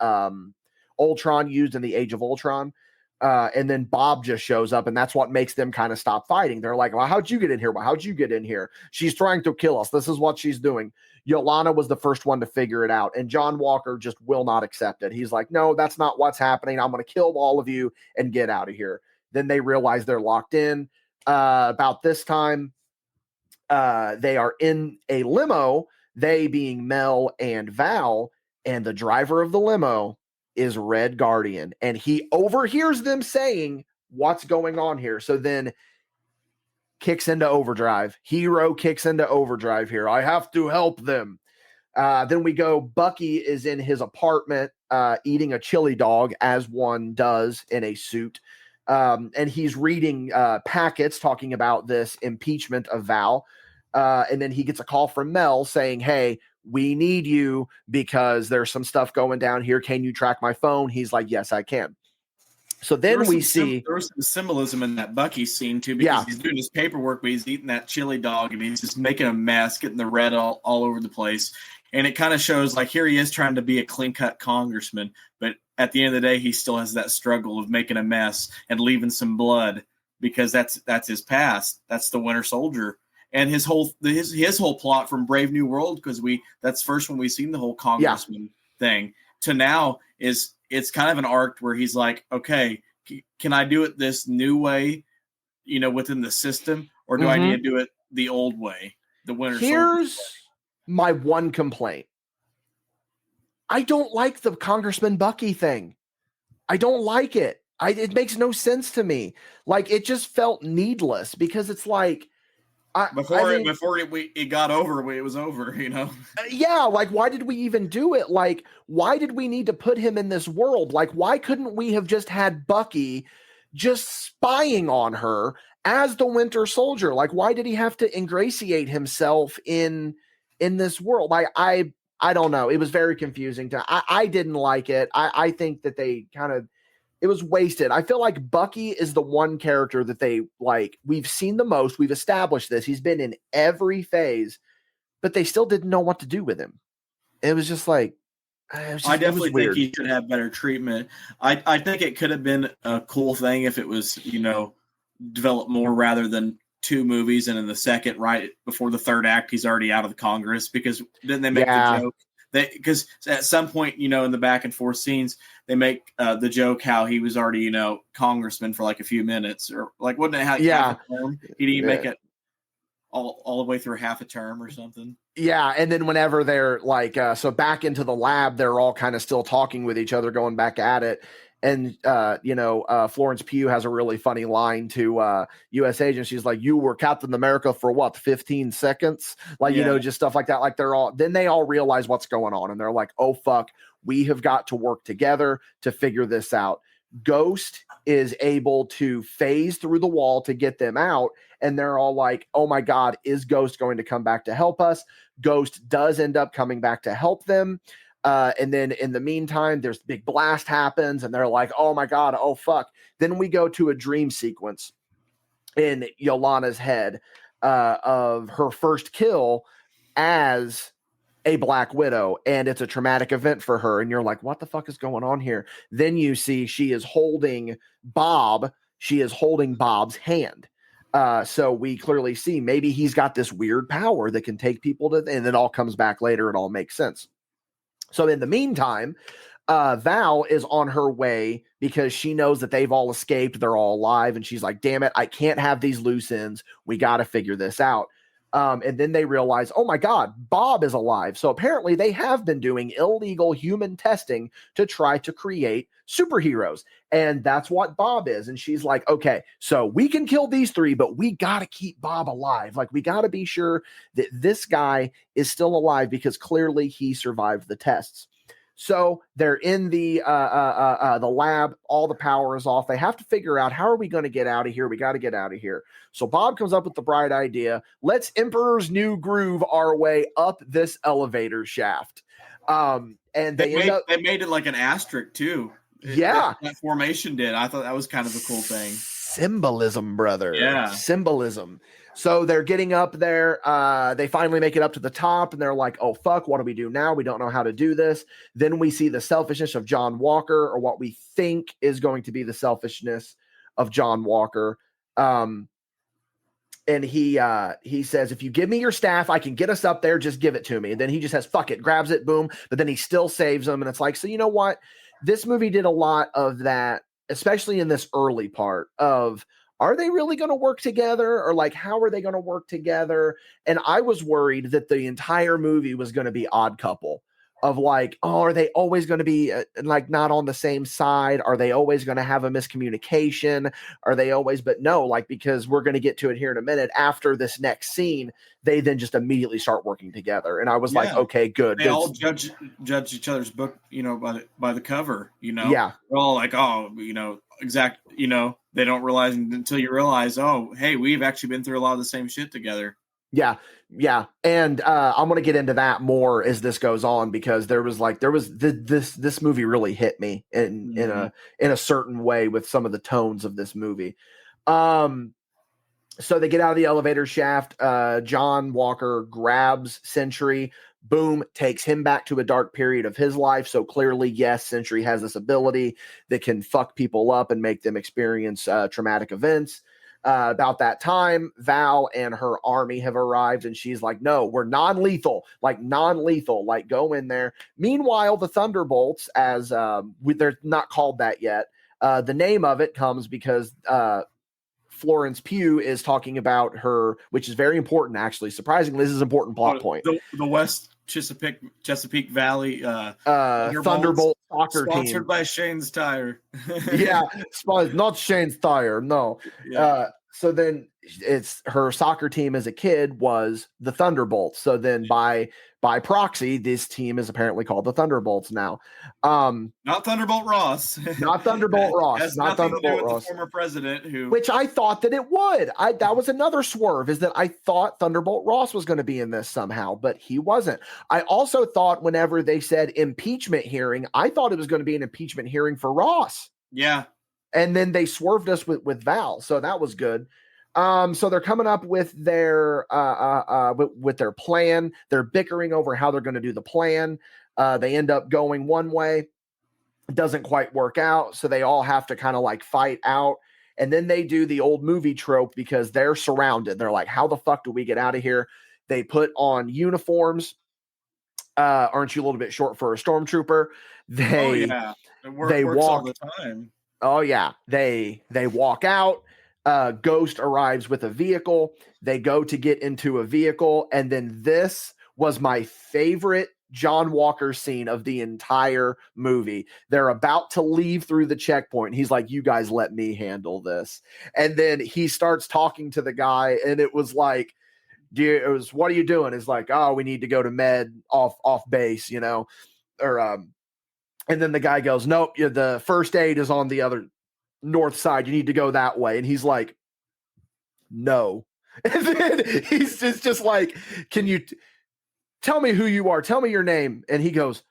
Ultron used in the Age of Ultron. And then Bob just shows up, and that's what makes them kind of stop fighting. They're like, well, how'd you get in here? Well, how'd you get in here? She's trying to kill us. This is what she's doing. Yolanda was the first one to figure it out, and John Walker just will not accept it. He's like, no, that's not what's happening. I'm going to kill all of you and get out of here. Then they realize they're locked in. About this time, they are in a limo, they being Mel and Val, and the driver of the limo is Red Guardian, and he overhears them saying, what's going on here? So then kicks into overdrive. Hero kicks into overdrive here. I have to help them. Then we go, Bucky is in his apartment eating a chili dog, as one does in a suit. And he's reading packets talking about this impeachment of Val. And then he gets a call from Mel saying, hey, we need you because there's some stuff going down here. Can you track my phone? He's like, yes, I can. So then we see there was some symbolism in that Bucky scene too, because he's doing his paperwork, but he's eating that chili dog and he's just making a mess, getting the red all over the place. And it kind of shows like here he is trying to be a clean cut congressman, but at the end of the day, he still has that struggle of making a mess and leaving some blood, because that's his past. That's the Winter Soldier. And his whole plot from Brave New World, because that's first when we've seen the whole congressman thing, to now is it's kind of an arc where he's like, okay, can I do it this new way, within the system, or do I need to do it the old way, the Winter Soldier way? Here's my one complaint. I don't like the Congressman Bucky thing. I don't like it. It makes no sense to me. Like, it just felt needless, because it's like, before it got over, it was over, Yeah, like, why did we even do it? Like, why did we need to put him in this world? Like, why couldn't we have just had Bucky just spying on her as the Winter Soldier? Like, why did he have to ingratiate himself in this world? Like, I don't know. It was very confusing. I didn't like it. I think that they it was wasted. I feel like Bucky is the one character that they we've seen the most. We've established this. He's been in every phase, but they still didn't know what to do with him. It was just like, I definitely think he should have better treatment. I think it could have been a cool thing if it was, developed more rather than 2 movies. And in the second, right before the third act, he's already out of the Congress, because didn't they make the joke because at some point, in the back and forth scenes, they make the joke how he was already, congressman for like a few minutes, or like, wasn't it how half a term? He didn't make it all the way through half a term or something. Yeah, and then whenever they're like, so back into the lab, they're all kind of still talking with each other, going back at it. And, Florence Pugh has a really funny line to U.S. agent. She's like, you were Captain America for what, 15 seconds? Like, just stuff like that. Like then they all realize what's going on. And they're like, oh, fuck, we have got to work together to figure this out. Ghost is able to phase through the wall to get them out. And they're all like, oh my God, is Ghost going to come back to help us? Ghost does end up coming back to help them. And then in the meantime, there's big blast happens and they're like, oh my God, oh fuck. Then we go to a dream sequence in Yolana's head of her first kill as a Black Widow. And it's a traumatic event for her. And you're like, what the fuck is going on here? Then you see she is holding Bob. She is holding Bob's hand. So we clearly see maybe he's got this weird power that can take people to, and it all comes back later. It all makes sense. So in the meantime, Val is on her way because she knows that they've all escaped. They're all alive. And she's like, damn it, I can't have these loose ends. We got to figure this out. And then they realize, oh my God, Bob is alive. So apparently they have been doing illegal human testing to try to create superheroes. And that's what Bob is. And she's like, okay, so we can kill these three, but we got to keep Bob alive. Like, we got to be sure that this guy is still alive because clearly he survived the tests. So they're in the lab. All the power is off. They have to figure out, how are we going to get out of here? We got to get out of here. So Bob comes up with the bright idea. Let's Emperor's New Groove our way up this elevator shaft. And they made it like an asterisk too. Yeah. That formation did. I thought that was kind of a cool thing. Symbolism, brother. Yeah. Symbolism. So they're getting up there. They finally make it up to the top and they're like, oh, fuck, what do we do now? We don't know how to do this. Then we see the selfishness of John Walker, or what we think is going to be the selfishness of John Walker. And he says, if you give me your staff, I can get us up there. Just give it to me. And then he just says, fuck it, grabs it, boom. But then he still saves them. And it's like, so you know what? This movie did a lot of that, especially in this early part of, are they really going to work together? Or like, how are they going to work together? And I was worried that the entire movie was going to be Odd Couple, of like, oh, are they always going to be like not on the same side? Are they always going to have a miscommunication? Are they always, but no, like, because we're going to get to it here in a minute. After this next scene, they then just immediately start working together. And I was like, okay, good. They all judge each other's book, by the cover, Yeah. They're all like, oh, they don't realize until you realize, oh, hey, we've actually been through a lot of the same shit together. Yeah. Yeah. And I'm going to get into that more as this goes on, because this movie really hit me in a certain way with some of the tones of this movie. So they get out of the elevator shaft. John Walker grabs Sentry, boom, takes him back to a dark period of his life. So clearly, yes, Sentry has this ability that can fuck people up and make them experience traumatic events. About that time, Val and her army have arrived, and she's like, no, we're non-lethal, like go in there. Meanwhile, the Thunderbolts, as they're not called that yet. The name of it comes because Florence Pugh is talking about her, which is very important, actually. Surprisingly, this is an important plot point. The West Chesapeake Valley Thunderbolt soccer team. Sponsored by Shane's Tire. Yeah, not Shane's Tire, no. Yeah. So then it's her soccer team as a kid was the Thunderbolts. So then by proxy, this team is apparently called the Thunderbolts now. Not Thunderbolt Ross. Not Thunderbolt Ross. Has not nothing Thunderbolt to do with Ross. the former president Which I thought that it would. That was another swerve, is that I thought Thunderbolt Ross was going to be in this somehow, but he wasn't. I also thought whenever they said impeachment hearing, I thought it was going to be an impeachment hearing for Ross. Yeah. And then they swerved us with Val. So that was good. So they're coming up with their plan. They're bickering over how they're going to do the plan. They end up going one way. It doesn't quite work out. So they all have to kind of like fight out. And then they do the old movie trope, because they're surrounded. They're like, how the fuck do we get out of here? They put on uniforms. aren't you a little bit short for a stormtrooper? They works walk all the time. Oh yeah, they walk out. Ghost arrives with a vehicle. They go to get into a vehicle, and then this was my favorite John Walker scene of the entire movie. They're about to leave through the checkpoint. He's like, "You guys let me handle this." And then he starts talking to the guy, and it was like, what are you doing? It's like, "Oh, we need to go to med off base, or and then the guy goes, "Nope, the first aid is on the other north side. You need to go that way." And he's like, "No." And then he's just like, "Can you tell me who you are? Tell me your name." And he goes,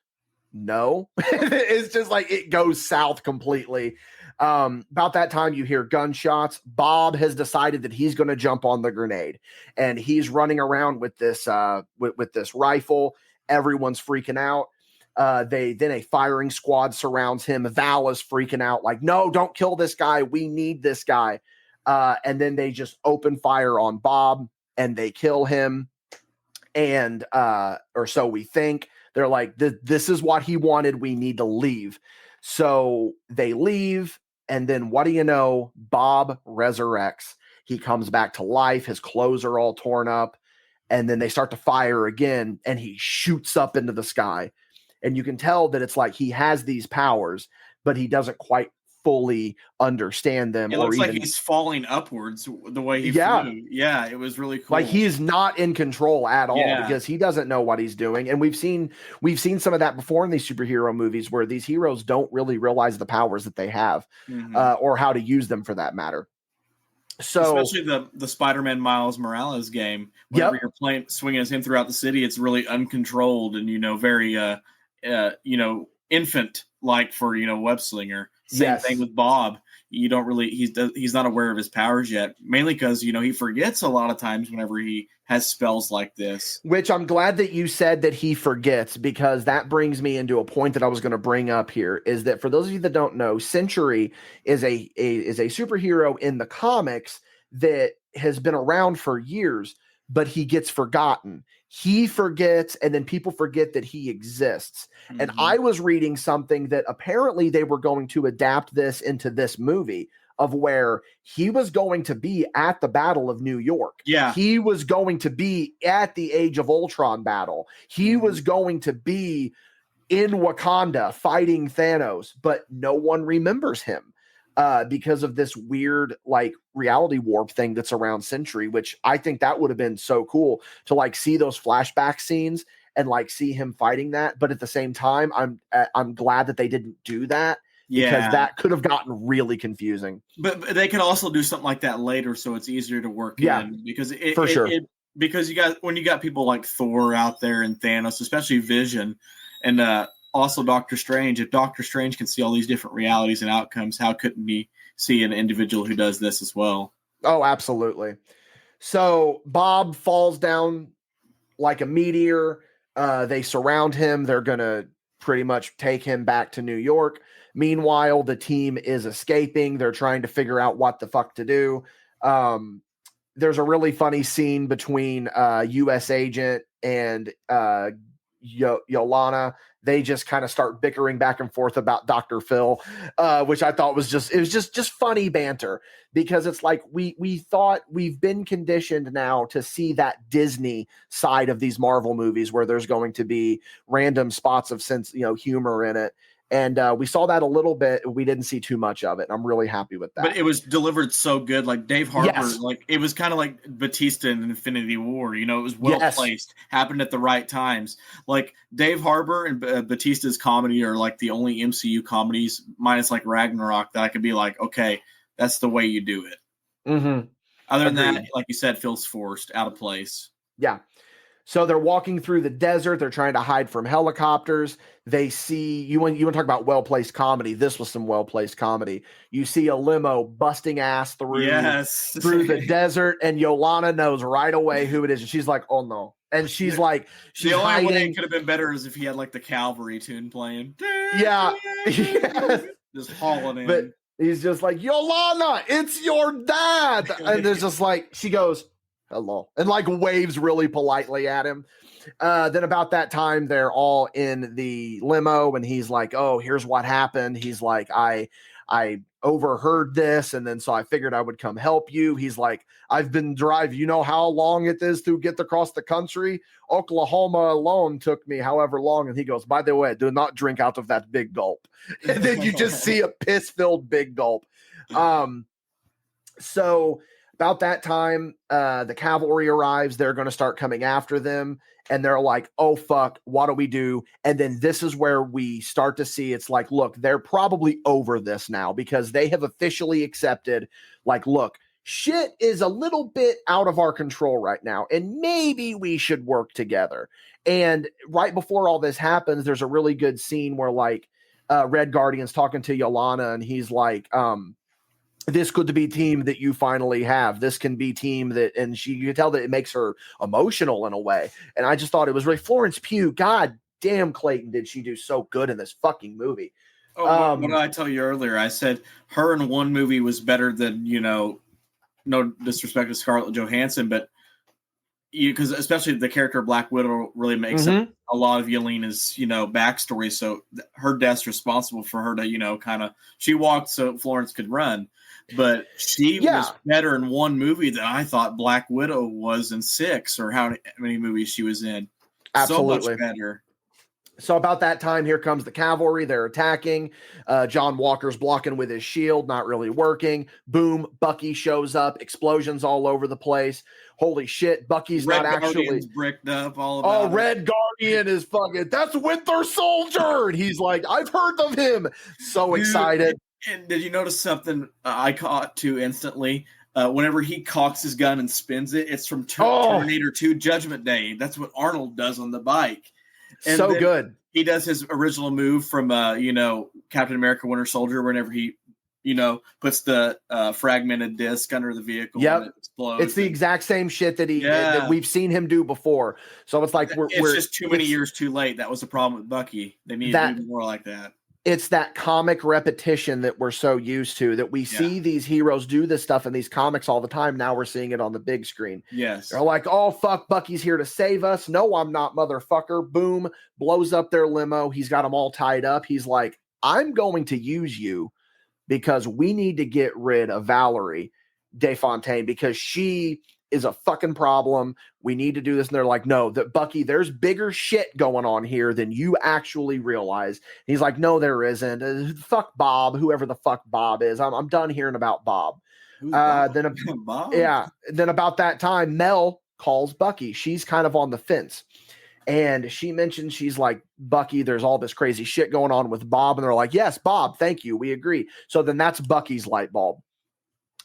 "No." It's just like it goes south completely. About that time, you hear gunshots. Bob has decided that he's going to jump on the grenade, and he's running around with this with this rifle. Everyone's freaking out. Then a firing squad surrounds him. Val is freaking out, like, "No, don't kill this guy. We need this guy." And then they just open fire on Bob and they kill him. And or so we think. They're like, this is what he wanted. We need to leave. So they leave. And then what do you know? Bob resurrects. He comes back to life. His clothes are all torn up. And then they start to fire again. And he shoots up into the sky. And you can tell that it's like he has these powers, but he doesn't quite fully understand them. It looks like he's falling upwards the way he flew. Yeah, it was really cool. Like he's not in control at all because he doesn't know what he's doing. And we've seen some of that before in these superhero movies where these heroes don't really realize the powers that they have or how to use them for that matter. So especially the Spider-Man Miles Morales game, whenever you're swinging as him throughout the city, it's really uncontrolled and very infant like for web slinger. Same thing with Bob. You don't really he's not aware of his powers yet, mainly because he forgets a lot of times whenever he has spells like this. Which I'm glad that you said that he forgets, because that brings me into a point that I was going to bring up here, is that for those of you that don't know, Sentry is a superhero in the comics that has been around for years, but he gets forgotten. He forgets, and then people forget that he exists. Mm-hmm. And I was reading something that apparently they were going to adapt this into this movie, of where he was going to be at the Battle of New York. Yeah. He was going to be at the Age of Ultron battle. He was going to be in Wakanda fighting Thanos, but no one remembers him. Because of this weird reality warp thing that's around Sentry, which I think that would have been so cool to see those flashback scenes and see him fighting that. But at the same time, I'm glad that they didn't do that, because that could have gotten really confusing. But they can also do something like that later, so it's easier to work in, because because when you got people like Thor out there and Thanos, especially Vision, and also Doctor Strange. If Doctor Strange can see all these different realities and outcomes, how couldn't he see an individual who does this as well? Oh, absolutely. So Bob falls down like a meteor. They surround him. They're going to pretty much take him back to New York. Meanwhile, the team is escaping. They're trying to figure out what the fuck to do. There's a really funny scene between U.S. Agent and Yolana. They just kind of start bickering back and forth about Dr. Phil, which I thought was just funny banter, because it's like we thought we've been conditioned now to see that Disney side of these Marvel movies where there's going to be random spots of humor in it. And we saw that a little bit. We didn't see too much of it. I'm really happy with that. But it was delivered so good. Like Dave Harbour, it was kind of like Batista in Infinity War. It was well placed, happened at the right times. Like Dave Harbour and Batista's comedy are like the only MCU comedies, minus like Ragnarok, that I could be like, okay, that's the way you do it. Mm-hmm. Other than that, like you said, feels forced, out of place. Yeah. So they're walking through the desert. They're trying to hide from helicopters. They see you want to talk about well-placed comedy. This was some well-placed comedy. You see a limo busting ass through the desert, and Yolana knows right away who it is. And she's like, "Oh no!" And she's like, "She's hiding." The only way it could have been better is if he had like the Calvary tune playing. Yeah, just hauling in. But he's just like, "Yolana, it's your dad," and there's just like she goes, hello, and like waves really politely at him. Then about that time, they're all in the limo, and he's like, "Oh, here's what happened." He's like, I overheard this, and then so I figured I would come help you. He's like, I've been driving. You know how long it is to get across the country? Oklahoma alone took me however long. And he goes, by the way, do not drink out of that big gulp. And then you just see a piss-filled big gulp. So about that time, the cavalry arrives. They're going to start coming after them. And they're like, oh, fuck, what do we do? And then this is where we start to see it's like, look, they're probably over this now because they have officially accepted, like, look, shit is a little bit out of our control right now. And maybe we should work together. And right before all this happens, there's a really good scene where like Red Guardian's talking to Yolana and he's like, this could be team that you finally have. This can be team that, and you can tell that it makes her emotional in a way. And I just thought it was really Florence Pugh. God damn, Clayton, did she do so good in this fucking movie? Oh, what did I tell you earlier? I said her in one movie was better than, no disrespect to Scarlett Johansson, but because especially the character of Black Widow really makes a lot of Yelena's, backstory. So her death's responsible for her to, kind of, she walked so Florence could run. But she was better in one movie than I thought Black Widow was in 6 or how many movies she was in. Absolutely. So much better. So about that time, here comes the cavalry. They're attacking. John Walker's blocking with his shield, not really working. Boom, Bucky shows up. Explosions all over the place. Holy shit, Bucky's Red not Guardian's actually bricked up. All about Red Guardian is fucking. That's Winter Soldier. And he's like, I've heard of him. So excited. And did you notice something I caught too instantly? Whenever he cocks his gun and spins it, it's from Terminator 2 Judgment Day. That's what Arnold does on the bike. And so good. He does his original move from, Captain America Winter Soldier whenever he, puts the fragmented disc under the vehicle and it explodes. It's the exact same shit that that we've seen him do before. So it's like we're just too many years too late. That was the problem with Bucky. They need to do more like that. It's that comic repetition that we're so used to, that we see these heroes do this stuff in these comics all the time. Now we're seeing it on the big screen. Yes. They're like, oh, fuck, Bucky's here to save us. No, I'm not, motherfucker. Boom, blows up their limo. He's got them all tied up. He's like, I'm going to use you because we need to get rid of Valerie DeFontaine because she is a fucking problem. We need to do this. And they're like, no, that Bucky, there's bigger shit going on here than you actually realize. And he's like, no, there isn't. Fuck Bob, whoever the fuck Bob is. I'm done hearing about Bob. Bob? Then about that time, Mel calls Bucky. She's kind of on the fence. And she mentions, she's like, Bucky, there's all this crazy shit going on with Bob. And they're like, yes, Bob, thank you. We agree. So then that's Bucky's light bulb.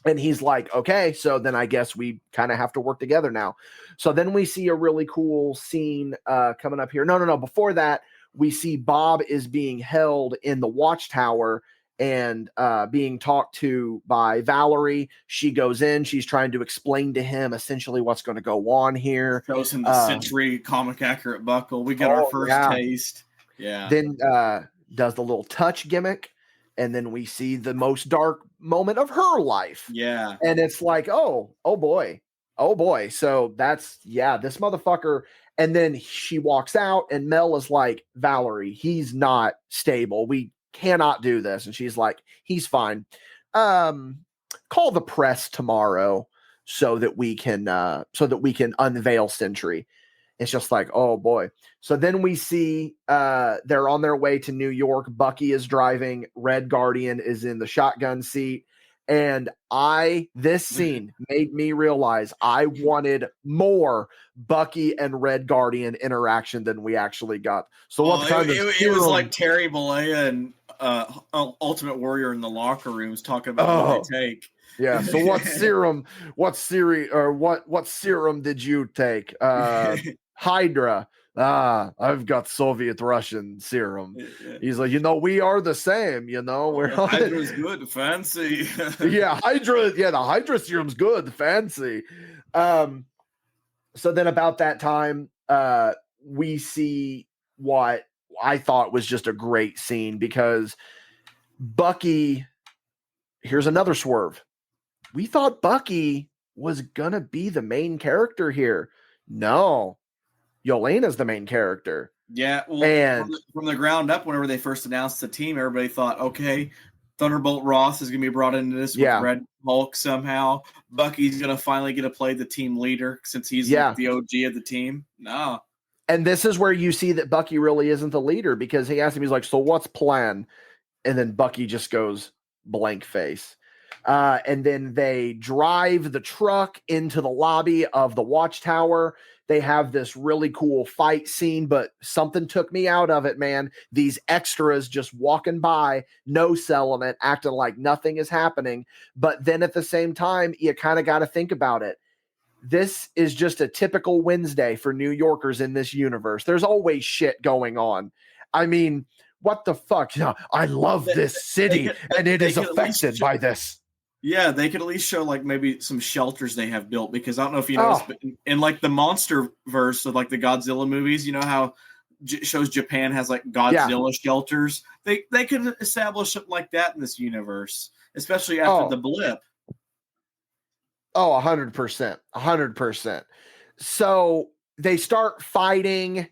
And he's like, okay, so then I guess we kind of have to work together now. So then we see a really cool scene coming up here. No. Before that, we see Bob is being held in the watchtower and being talked to by Valerie. She goes in. She's trying to explain to him essentially what's going to go on here. Shows him the Century comic accurate buckle. We get our first taste. Yeah. Then does the little touch gimmick. And then we see the most dark moment of her life. Yeah. And it's like, oh boy. So that's, this motherfucker. And then she walks out and Mel is like, Valerie, he's not stable. We cannot do this. And she's like, he's fine. Call the press tomorrow so that we can unveil Sentry. It's just like, oh boy. So then we see they're on their way to New York. Bucky is driving. Red Guardian is in the shotgun seat. And this scene made me realize I wanted more Bucky and Red Guardian interaction than we actually got. So what kind of it was like Terry Bollea and Ultimate Warrior in the locker rooms talking about what they take. Yeah. So what serum did you take? Hydra. I've got Soviet Russian serum. He's like, we are the same, we're Hydra's good, fancy. Hydra, the Hydra serum's good, fancy. So then about that time, we see what I thought was just a great scene because Bucky, here's another swerve. We thought Bucky was gonna be the main character here. No, Yelena's the main character. Yeah, well, and from the ground up, whenever they first announced the team, everybody thought, okay, Thunderbolt Ross is going to be brought into this with Red Hulk somehow. Bucky's going to finally get to play the team leader since he's the OG of the team. No. And this is where you see that Bucky really isn't the leader, because he asked him, he's like, so what's plan? And then Bucky just goes blank face. And then they drive the truck into the lobby of the Watchtower. They have this really cool fight scene, but something took me out of it, man. These extras just walking by, no selling it, acting like nothing is happening. But then at the same time, you kind of got to think about it. This is just a typical Wednesday for New Yorkers in this universe. There's always shit going on. I mean, what the fuck? I love this city, and it is affected by this. Yeah, they could at least show like maybe some shelters they have built, because I don't know if you noticed, but in like the monster verse of like the Godzilla movies, you know how shows Japan has like Godzilla shelters. They could establish something like that in this universe, especially after the blip. 100%. 100%. So they start fighting,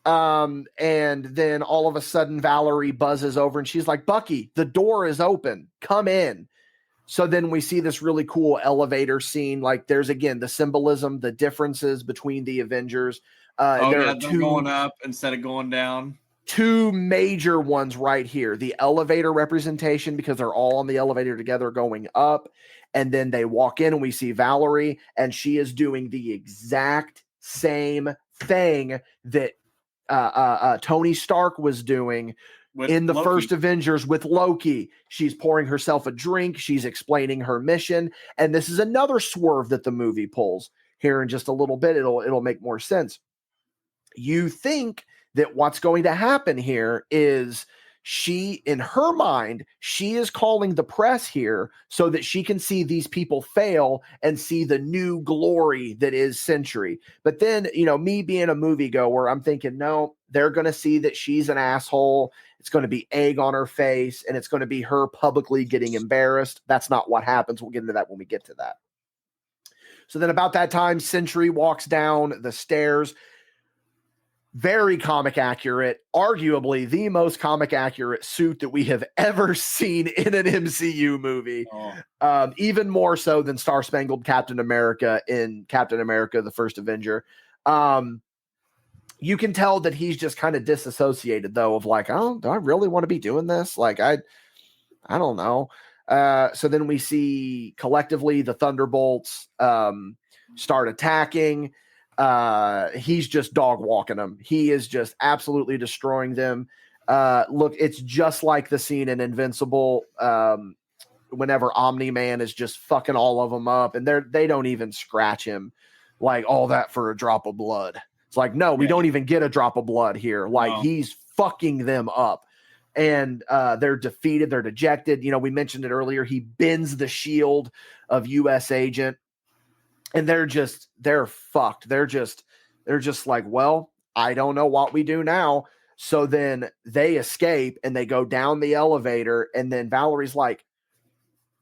and then all of a sudden Valerie buzzes over and she's like, Bucky, the door is open. Come in. So then we see this really cool elevator scene. Like there's, again, the symbolism, the differences between the Avengers. They're going up instead of going down. Two major ones right here. The elevator representation, because they're all on the elevator together going up. And then they walk in and we see Valerie, and she is doing the exact same thing that Tony Stark was doing in the first Avengers with Loki. She's pouring herself a drink. She's explaining her mission. And this is another swerve that the movie pulls here in just a little bit. It'll make more sense. You think that what's going to happen here is in her mind, she is calling the press here so that she can see these people fail and see the new glory that is Sentry. But then, me being a moviegoer, I'm thinking, no, they're going to see that she's an asshole. It's going to be egg on her face, and it's going to be her publicly getting embarrassed. That's not what happens. We'll get into that when we get to that. So then about that time, Sentry walks down the stairs. Very comic accurate, arguably the most comic accurate suit that we have ever seen in an MCU movie. Even more so than Star Spangled Captain America in Captain America, the First Avenger. You can tell that he's just kind of disassociated, though, of like, oh, do I really want to be doing this? Like, I don't know. So then we see collectively the Thunderbolts start attacking. He's just dog walking them. He is just absolutely destroying them. Look, it's just like the scene in Invincible, whenever Omni-Man is just fucking all of them up, and they don't even scratch him. Like, all that for a drop of blood. It's like, no, we don't even get a drop of blood here. Like, he's fucking them up. And they're defeated. They're dejected. We mentioned it earlier. He bends the shield of U.S. Agent. And they're fucked. They're just like, well, I don't know what we do now. So then they escape and they go down the elevator. And then Valerie's like,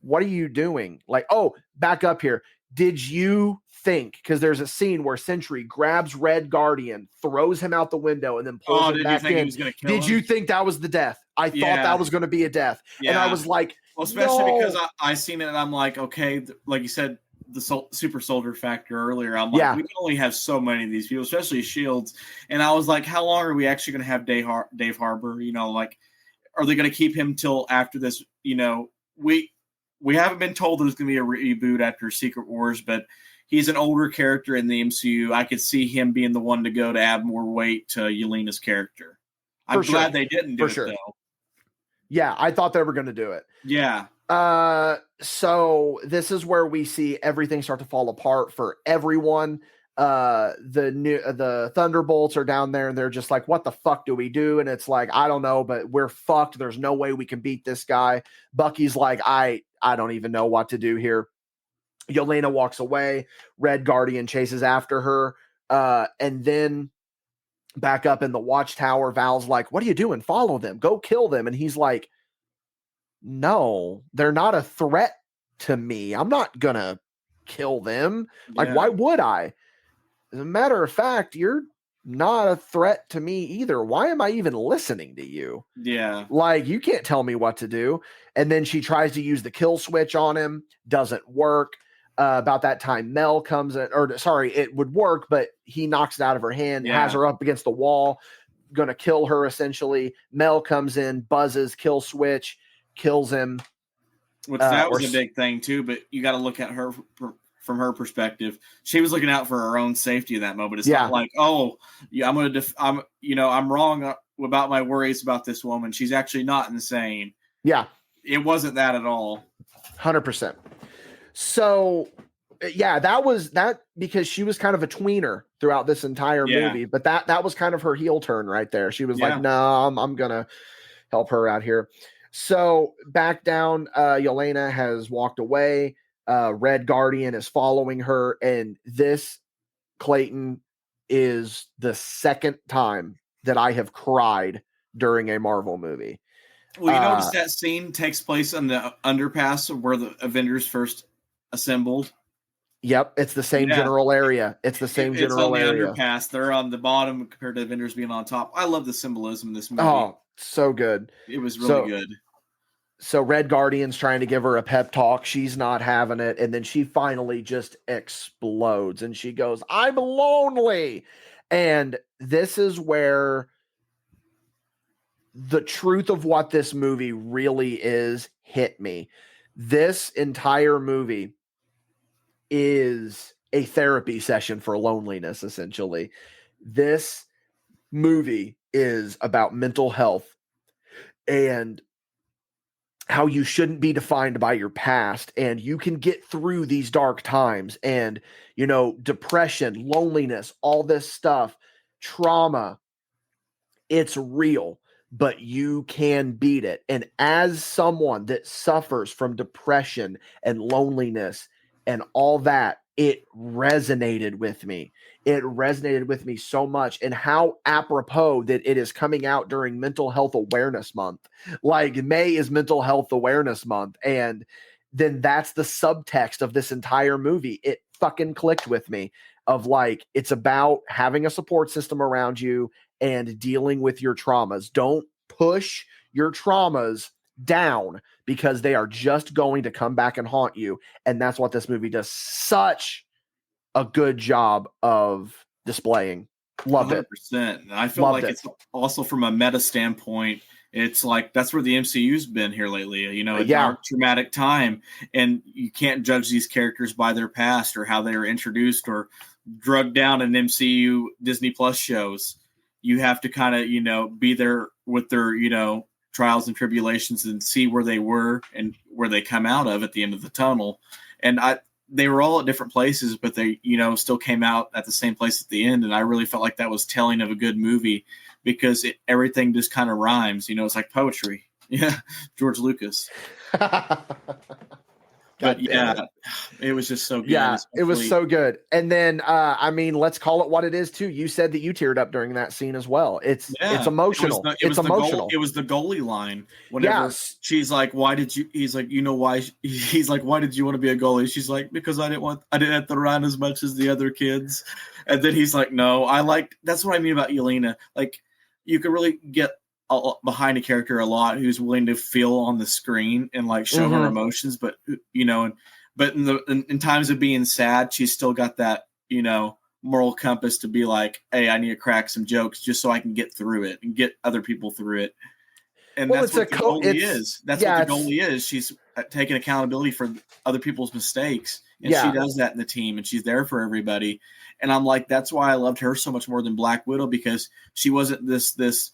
what are you doing? Like, oh, back up here. Did you think, because there's a scene where Sentry grabs Red Guardian, throws him out the window, and then pulls him back in. Did you think that was the death? I thought that was going to be a death. Yeah. And I was like, well, especially because I seen it and I'm like, okay, like you said, the super soldier factor earlier. I'm like, we can only have so many of these people, especially Shields. And I was like, how long are we actually going to have Dave Harbor? Like, are they going to keep him till after this? We haven't been told there's going to be a reboot after Secret Wars, but he's an older character in the MCU. I could see him being the one to go to add more weight to Yelena's character. I'm glad they didn't do it, though. Yeah, I thought they were going to do it. Yeah. So this is where we see everything start to fall apart for everyone. The Thunderbolts are down there and they're just like, what the fuck do we do? And it's like, I don't know, but we're fucked. There's no way we can beat this guy. Bucky's like, I don't even know what to do here. Yelena walks away. Red Guardian chases after her. And then back up in the Watchtower, Val's like, what are you doing? Follow them. Go kill them. And he's like, no, they're not a threat to me. I'm not gonna kill them. Like, why would I? As a matter of fact, you're not a threat to me either. Why am I even listening to you? Yeah. Like, you can't tell me what to do. And then she tries to use the kill switch on him. Doesn't work. About that time, Mel comes in, or sorry, it would work, but he knocks it out of her hand, has her up against the wall, going to kill her essentially. Mel comes in, buzzes, kill switch, kills him. Which that was a big thing too, but you got to look at her from her perspective. She was looking out for her own safety in that moment. It's not like, oh, yeah, I'm wrong about my worries about this woman. She's actually not insane. Yeah. It wasn't that at all. 100%. So, yeah, that was that because she was kind of a tweener throughout this entire movie, but that was kind of her heel turn right there. She was like, no, I'm going to help her out here. So back down, Yelena has walked away. Red Guardian is following her. And this, Clayton, is the second time that I have cried during a Marvel movie. Well, you notice that scene takes place on the underpass where the Avengers first assembled. Yep, it's the same general area. It's on the underpass. They're on the bottom compared to Avengers being on top. I love the symbolism in this movie. Oh, so good. It was really good. So Red Guardian's trying to give her a pep talk. She's not having it. And then she finally just explodes. And she goes, I'm lonely. And this is where the truth of what this movie really is hit me. This entire movie is a therapy session for loneliness, essentially. This movie is about mental health and how you shouldn't be defined by your past, and you can get through these dark times and, depression, loneliness, all this stuff, trauma. It's real, but you can beat it. And as someone that suffers from depression and loneliness and all that, it resonated with me. It resonated with me so much, and how apropos that it is coming out during Mental Health Awareness Month. Like, May is Mental Health Awareness Month, and then that's the subtext of this entire movie. It fucking clicked with me of like, it's about having a support system around you and dealing with your traumas. Don't push your traumas down because they are just going to come back and haunt you. And that's what this movie does such a good job of displaying. Loved 100%. it. I feel like it's also from a meta standpoint. It's like that's where the MCU's been here lately. A dark, traumatic time, and you can't judge these characters by their past or how they were introduced or drugged down in MCU Disney Plus shows. You have to kind of, be there with their, trials and tribulations and see where they were and where they come out of at the end of the tunnel. And they were all at different places, but they, still came out at the same place at the end. And I really felt like that was telling of a good movie because everything just kind of rhymes. It's like poetry. Yeah, George Lucas. But it was just so good. Yeah, it was so good. And then, let's call it what it is too. You said that you teared up during that scene as well. It's emotional. It's emotional. It was the goalie line. Whenever she's like, "Why did you?" He's like, "You know why?" He's like, "Why did you want to be a goalie?" She's like, "Because I didn't have to run as much as the other kids." And then he's like, "No, that's what I mean about Yelena. Like, you could really get behind a character a lot who's willing to feel on the screen and like show her emotions, but in times of being sad, she's still got that moral compass to be like, hey, I need to crack some jokes just so I can get through it and get other people through it. And that's what the goalie is. That's what the goalie is. She's taking accountability for other people's mistakes, and she does that in the team, and she's there for everybody. And I'm like, that's why I loved her so much more than Black Widow, because she wasn't this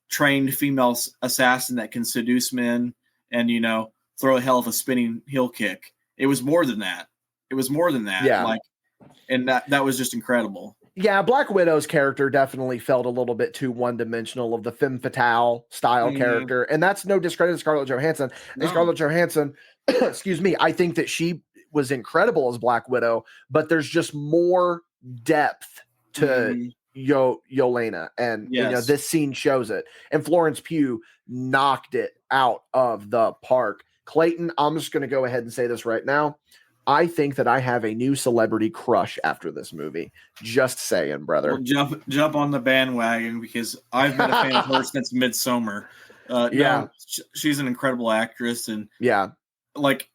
trained female assassin that can seduce men and throw a hell of a spinning heel kick. It was more than that. Yeah. And that was just incredible. Yeah, Black Widow's character definitely felt a little bit too one-dimensional of the femme fatale style character, and that's no discredit to Scarlett Johansson. No. Scarlett Johansson, excuse me, I think that she was incredible as Black Widow, but there's just more depth to Yelena, and this scene shows it. And Florence Pugh knocked it out of the park. Clayton, I'm just going to go ahead and say this right now. I think that I have a new celebrity crush after this movie. Just saying, brother. Well, jump on the bandwagon because I've been a fan of her since Midsommar. No, she's an incredible actress, and like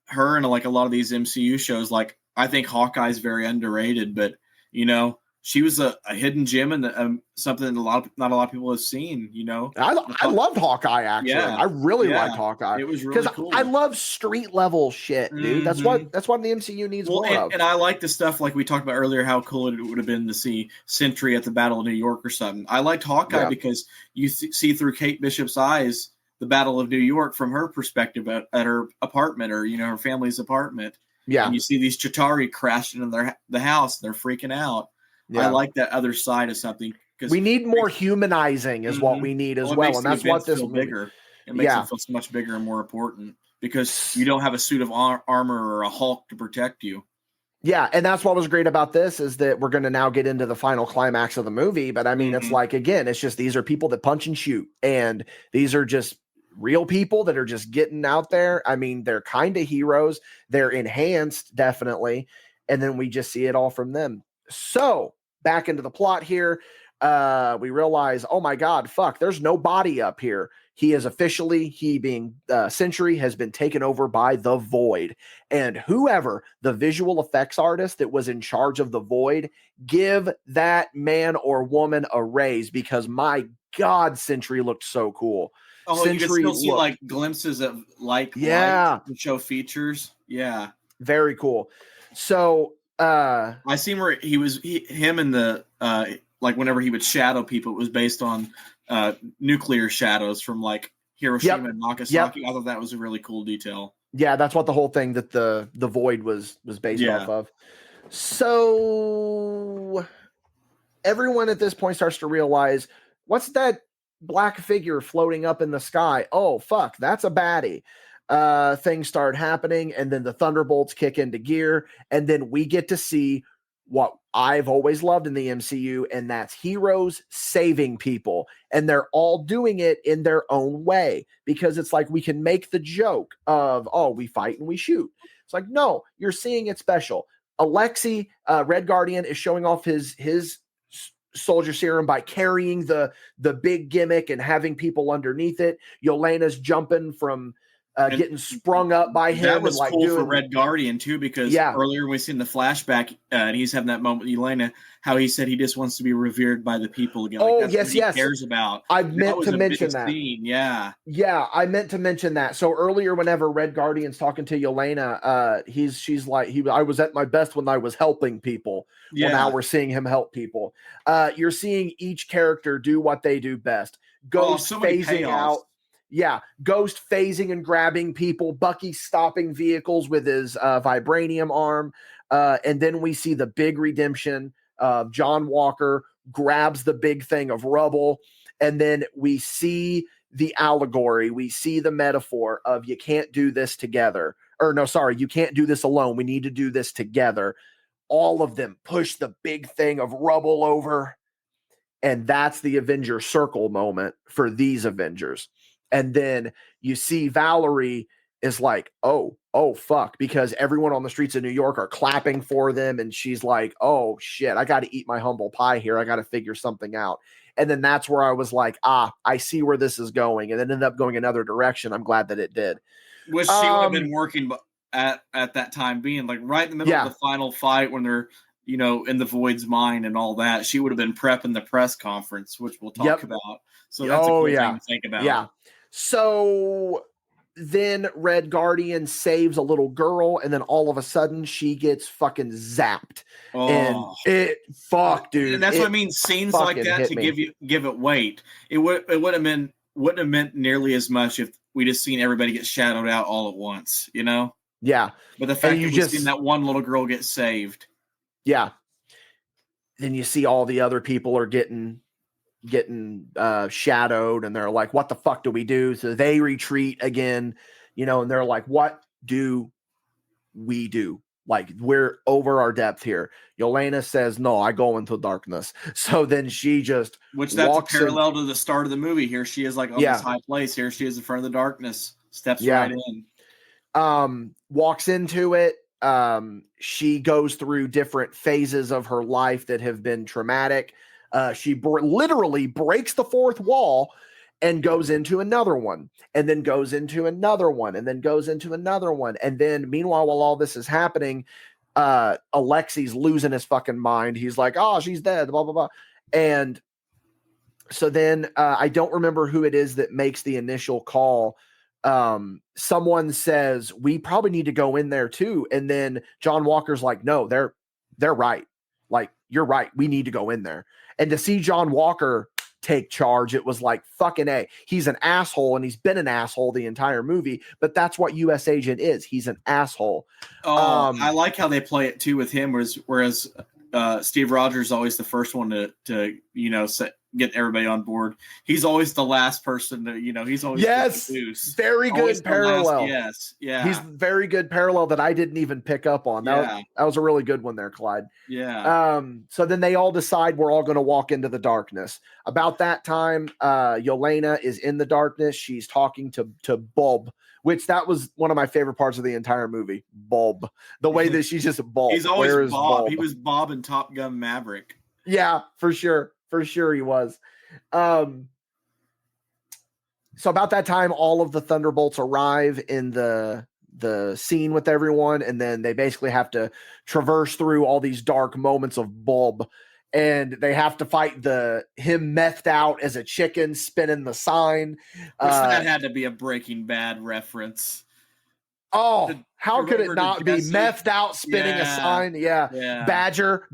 her and like a lot of these MCU shows, like I think Hawkeye's very underrated, but you know, she was a hidden gem and something that not a lot of people have seen. You know, I loved Hawkeye actually. Yeah. I really liked Hawkeye. It was really cool. I love street level shit, dude. That's what the MCU needs more of. And I like the stuff like we talked about earlier, how cool it would have been to see Sentry at the Battle of New York or something. I liked Hawkeye because you see through Kate Bishop's eyes the Battle of New York from her perspective at her apartment, or you know, her family's apartment. Yeah, and you see these Chitauri crashing in the house, and they're freaking out. Yeah. I like that other side of something, because we need more humanizing is what we need as well, and that's what this bigger. It makes it feel so much bigger and more important because you don't have a suit of armor or a Hulk to protect you. Yeah, and that's what was great about this, is that we're going to now get into the final climax of the movie. But I mean, it's like, again, it's just these are people that punch and shoot, and these are just real people that are just getting out there. I mean, they're kind of heroes. They're enhanced, definitely, and then we just see it all from them. So back into the plot here, we realize, oh my God, fuck, there's no body up here. He being Sentry, has been taken over by the Void. And whoever the visual effects artist that was in charge of the Void, give that man or woman a raise, because my God, Sentry looked so cool. Oh, Sentry, you can still see like glimpses of light to show features. Yeah. Very cool. So I seen where him and the like whenever he would shadow people, it was based on nuclear shadows from like Hiroshima and Nagasaki. I thought that was a really cool detail. Yeah, that's what the whole thing that the Void was based off of. So everyone at this point starts to realize, what's that black figure floating up in the sky? Oh fuck, that's a baddie. Things start happening, and then the Thunderbolts kick into gear, and then we get to see what I've always loved in the MCU, and that's heroes saving people, and they're all doing it in their own way, because it's like we can make the joke of, oh, we fight and we shoot. It's like, no, you're seeing it special. Alexei, Red Guardian, is showing off his soldier serum by carrying the big gimmick and having people underneath it. Yelena's jumping from getting sprung up by him. That was cool for Red Guardian too, because earlier we seen the flashback, and he's having that moment with Yelena, how he said he just wants to be revered by the people again. Like, that's what he cares about. I meant to mention that. Scene. Yeah, I meant to mention that. So earlier, whenever Red Guardian's talking to Yelena, she's like, I was at my best when I was helping people. Yeah. Well, now we're seeing him help people. You're seeing each character do what they do best. Ghost phasing out. Yeah, Ghost phasing and grabbing people, Bucky stopping vehicles with his vibranium arm, and then we see the big redemption of John Walker grabs the big thing of rubble, and then we see the allegory, we see the metaphor of you can't do this together, you can't do this alone, we need to do this together. All of them push the big thing of rubble over, and that's the Avenger Circle moment for these Avengers. And then you see Valerie is like, oh, fuck, because everyone on the streets of New York are clapping for them. And she's like, oh, shit, I got to eat my humble pie here. I got to figure something out. And then that's where I was like, I see where this is going. And then ended up going another direction. I'm glad that it did. Which she would have been working at that time, being like right in the middle of the final fight when they're, you know, in the Void's mind and all that. She would have been prepping the press conference, which we'll talk about. So that's a cool thing to think about. Yeah. So then Red Guardian saves a little girl, and then all of a sudden she gets fucking zapped. Oh. And dude. And that's what I mean. Scenes like that to give it weight. It wouldn't have meant nearly as much if we just seen everybody get shadowed out all at once, you know? Yeah. But the fact that we've seen that one little girl get saved. Yeah. Then you see all the other people are getting shadowed, and they're like, what the fuck do we do? So they retreat again, you know, and they're like, what do we do? Like, we're over our depth here. Yelena says, no, I go into darkness. So then she just that's a parallel to the start of the movie. Here she is, like, on this high place. Here she is in front of the darkness, steps right in. Walks into it, she goes through different phases of her life that have been traumatic. She literally breaks the fourth wall and goes into another one, and then goes into another one, and then goes into another one. And then meanwhile, while all this is happening, Alexi's losing his fucking mind. He's like, oh, she's dead, blah, blah, blah. And so then I don't remember who it is that makes the initial call. Someone says, we probably need to go in there too. And then John Walker's like, no, they're right. Like, you're right. We need to go in there. And to see John Walker take charge, it was like, fucking A. He's an asshole, and he's been an asshole the entire movie, but that's what U.S. Agent is. He's an asshole. I like how they play it too with him, whereas Steve Rogers is always the first one to get everybody on board. He's always the last person to, he's always very good parallel. Yes. Yeah. He's very good parallel that I didn't even pick up on. That was a really good one there, Clyde. Yeah. So then they all decide we're all going to walk into the darkness. About that time, Yelena is in the darkness. She's talking to Bob, which that was one of my favorite parts of the entire movie. Bob. The way that she's just Bob. He's always Bob. He was Bob in Top Gun Maverick. Yeah, for sure. For sure he was. So about that time, all of the Thunderbolts arrive in the scene with everyone, and then they basically have to traverse through all these dark moments of Bob, and they have to fight him methed out as a chicken spinning the sign. That had to be a Breaking Bad reference. Oh, how could it not be methed out spinning a sign? Yeah. Badger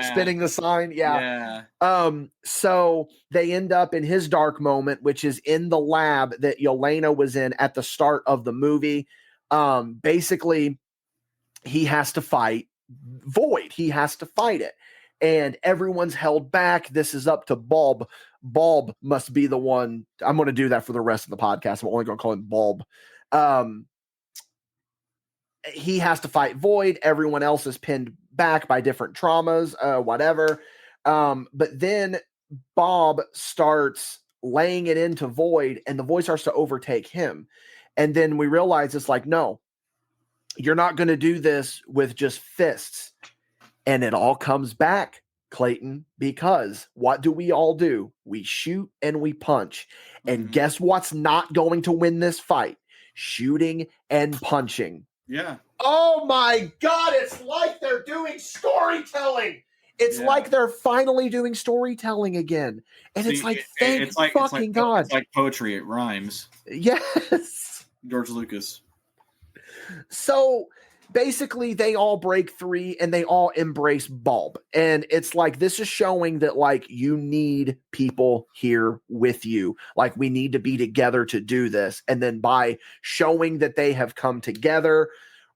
spinning the sign. Yeah. So they end up in his dark moment, which is in the lab that Yelena was in at the start of the movie. Basically, he has to fight Void. He has to fight it. And everyone's held back. This is up to Bob. Bob must be the one. I'm going to do that for the rest of the podcast. I'm only going to call him Bob. He has to fight Void. Everyone else is pinned back by different traumas, whatever. But then Bob starts laying it into Void, and the Void starts to overtake him. And then we realize it's like, no, you're not going to do this with just fists. And it all comes back, Clayton, because what do we all do? We shoot and we punch. And guess what's not going to win this fight? Shooting and punching. Yeah. Oh my God, it's like they're doing storytelling. It's like they're finally doing storytelling again. And it's like, thank fucking God. It's like poetry, it rhymes. Yes. George Lucas. So basically they all break free and they all embrace Bob. And it's like, this is showing that like you need people here with you. Like we need to be together to do this. And then by showing that they have come together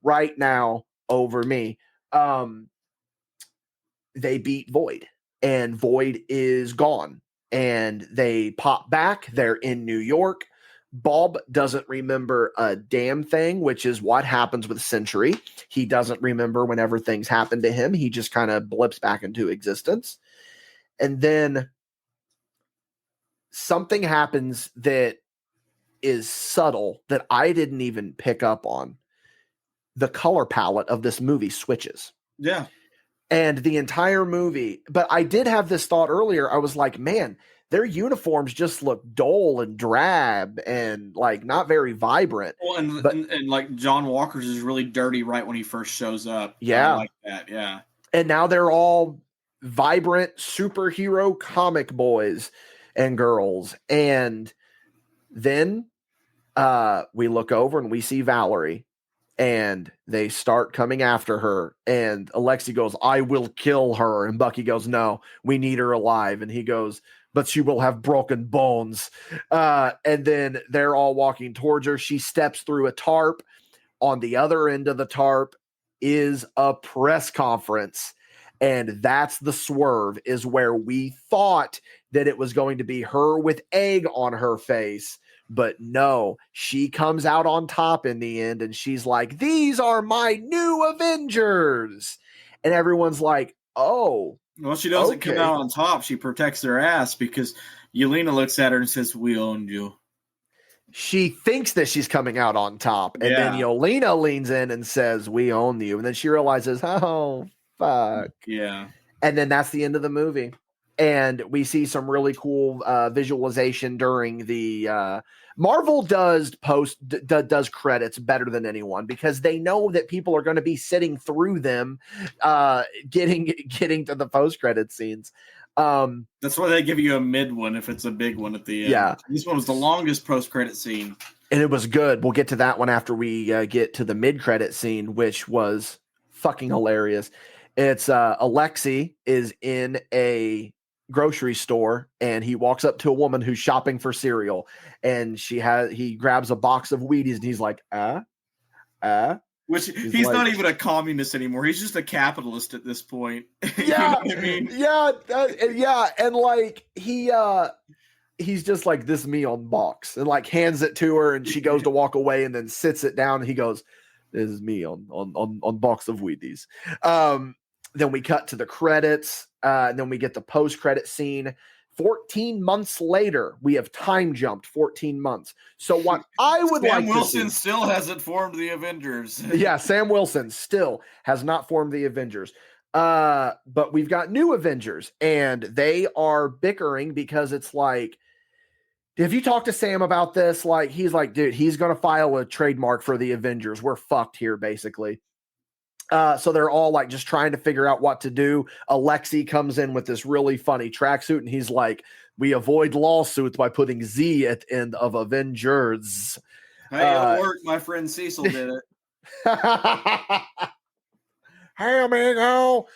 right now over me, they beat Void, and Void is gone, and they pop back. They're in New York. Bob doesn't remember a damn thing, which is what happens with Century. He doesn't remember whenever things happen to him. He just kind of blips back into existence. And then something happens that is subtle that I didn't even pick up on. The color palette of this movie switches. Yeah. And the entire movie, but I did have this thought earlier. I was like, man, their uniforms just look dull and drab and like not very vibrant. Well, and like John Walker's is really dirty right when he first shows up. Yeah. I like that. Yeah. And now they're all vibrant superhero comic boys and girls. And then we look over and we see Valerie. And they start coming after her. And Alexi goes, I will kill her. And Bucky goes, no, we need her alive. And he goes, but she will have broken bones. And then they're all walking towards her. She steps through a tarp. On the other end of the tarp is a press conference. And that's the swerve, is where we thought that it was going to be her with egg on her face. But no, she comes out on top in the end, and she's like, these are my new Avengers. And everyone's like, oh. Well, she doesn't come out on top. She protects her ass because Yelena looks at her and says, we owned you. she thinks that she's coming out on top. And then Yelena leans in and says, "We own you." And then she realizes, oh, fuck. Yeah. And then that's the end of the movie. And we see some really cool visualization during the Marvel does credits better than anyone because they know that people are going to be sitting through them, getting to the post credit scenes. That's why they give you a mid one if it's a big one at the end. Yeah, this one was the longest post credit scene, and it was good. We'll get to that one after we get to the mid credit scene, which was fucking hilarious. It's Alexei is in a grocery store and he walks up to a woman who's shopping for cereal, and he grabs a box of Wheaties and he's like, which he's like, not even a communist anymore. He's just a capitalist at this point. Yeah, you know what I mean? Yeah, and like he's just like, "This me on box," and like hands it to her, and she goes to walk away and then sits it down, and he goes, "This is me on box of Wheaties." Then we cut to the credits, and then we get the post-credit scene. 14 months later, we have time jumped 14 months. So what I would Sam like Wilson to see, still hasn't formed the Avengers. Yeah, Sam Wilson still has not formed the Avengers. But we've got new Avengers, and they are bickering because it's like, have you talked to Sam about this? Like, he's like, dude, he's going to file a trademark for the Avengers. We're fucked here, basically. So they're all like just trying to figure out what to do. Alexei comes in with this really funny tracksuit, and he's like, "We avoid lawsuits by putting Z at the end of Avengers." Hey, it worked. My friend Cecil did it. Hey, amigo.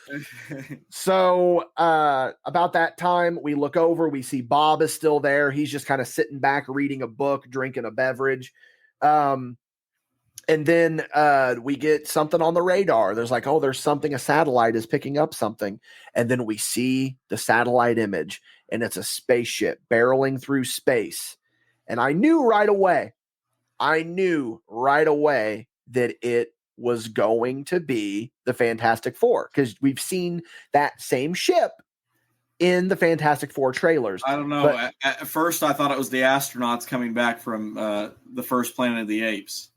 So about that time, we look over. We see Bob is still there. He's just kind of sitting back, reading a book, drinking a beverage. And then we get something on the radar. There's like, oh, there's something. A satellite is picking up something. And then we see the satellite image, and it's a spaceship barreling through space. And I knew right away that it was going to be the Fantastic Four, because we've seen that same ship in the Fantastic Four trailers. I don't know. But at first, I thought it was the astronauts coming back from the first Planet of the Apes.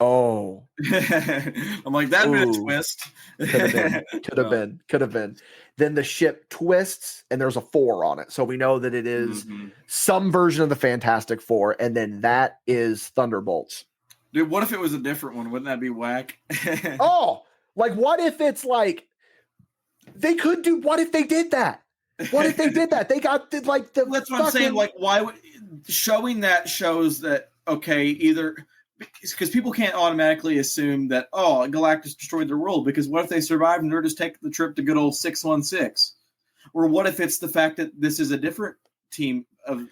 Oh, I'm like, that bit of twist. Could have been. Then the ship twists and there's a 4 on it. So we know that it is some version of the Fantastic Four. And then that is Thunderbolts. Dude, what if it was a different one? Wouldn't that be whack? Oh, like what if it's like, what if they did that? What if they did that? They got like the. That's what I'm saying. Like, why would showing that shows that, okay, either. Because people can't automatically assume that, oh, Galactus destroyed the world, because what if they survived and they're just taking the trip to good old 616? Or what if it's the fact that this is a different team of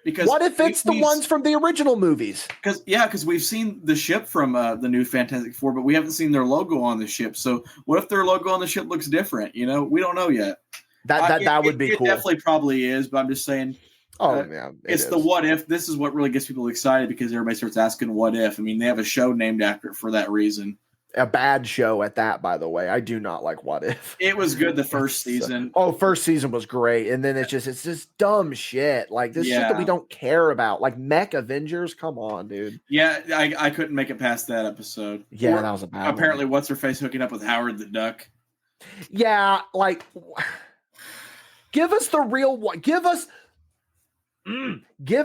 because what if it's the ones from the original movies? Because we've seen the ship from the new Fantastic Four, but we haven't seen their logo on the ship. So what if their logo on the ship looks different? You know, we don't know yet. That would be cool. It definitely probably is, but I'm just saying. Oh, yeah. It's the what if. This is what really gets people excited, because everybody starts asking what if. I mean, they have a show named after it for that reason. A bad show at that, by the way. I do not like What If. It was good the first season. First season was great. And then it's just dumb shit. Like this shit that we don't care about. Like Mech Avengers. Come on, dude. Yeah, I couldn't make it past that episode. Yeah, that was a bad apparently one. What's her face hooking up with Howard the Duck. Yeah, like give us the real one. Give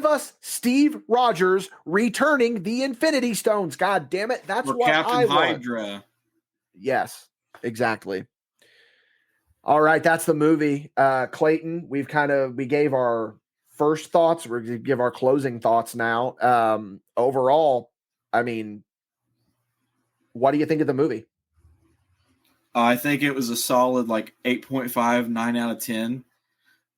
us Steve Rogers returning the Infinity Stones. God damn it. That's what Captain I want. Hydra. Yes, exactly. All right. That's the movie. Clayton, we gave our first thoughts. We're going to give our closing thoughts now. Overall, I mean, what do you think of the movie? I think it was a solid 8.5, 9 out of 10.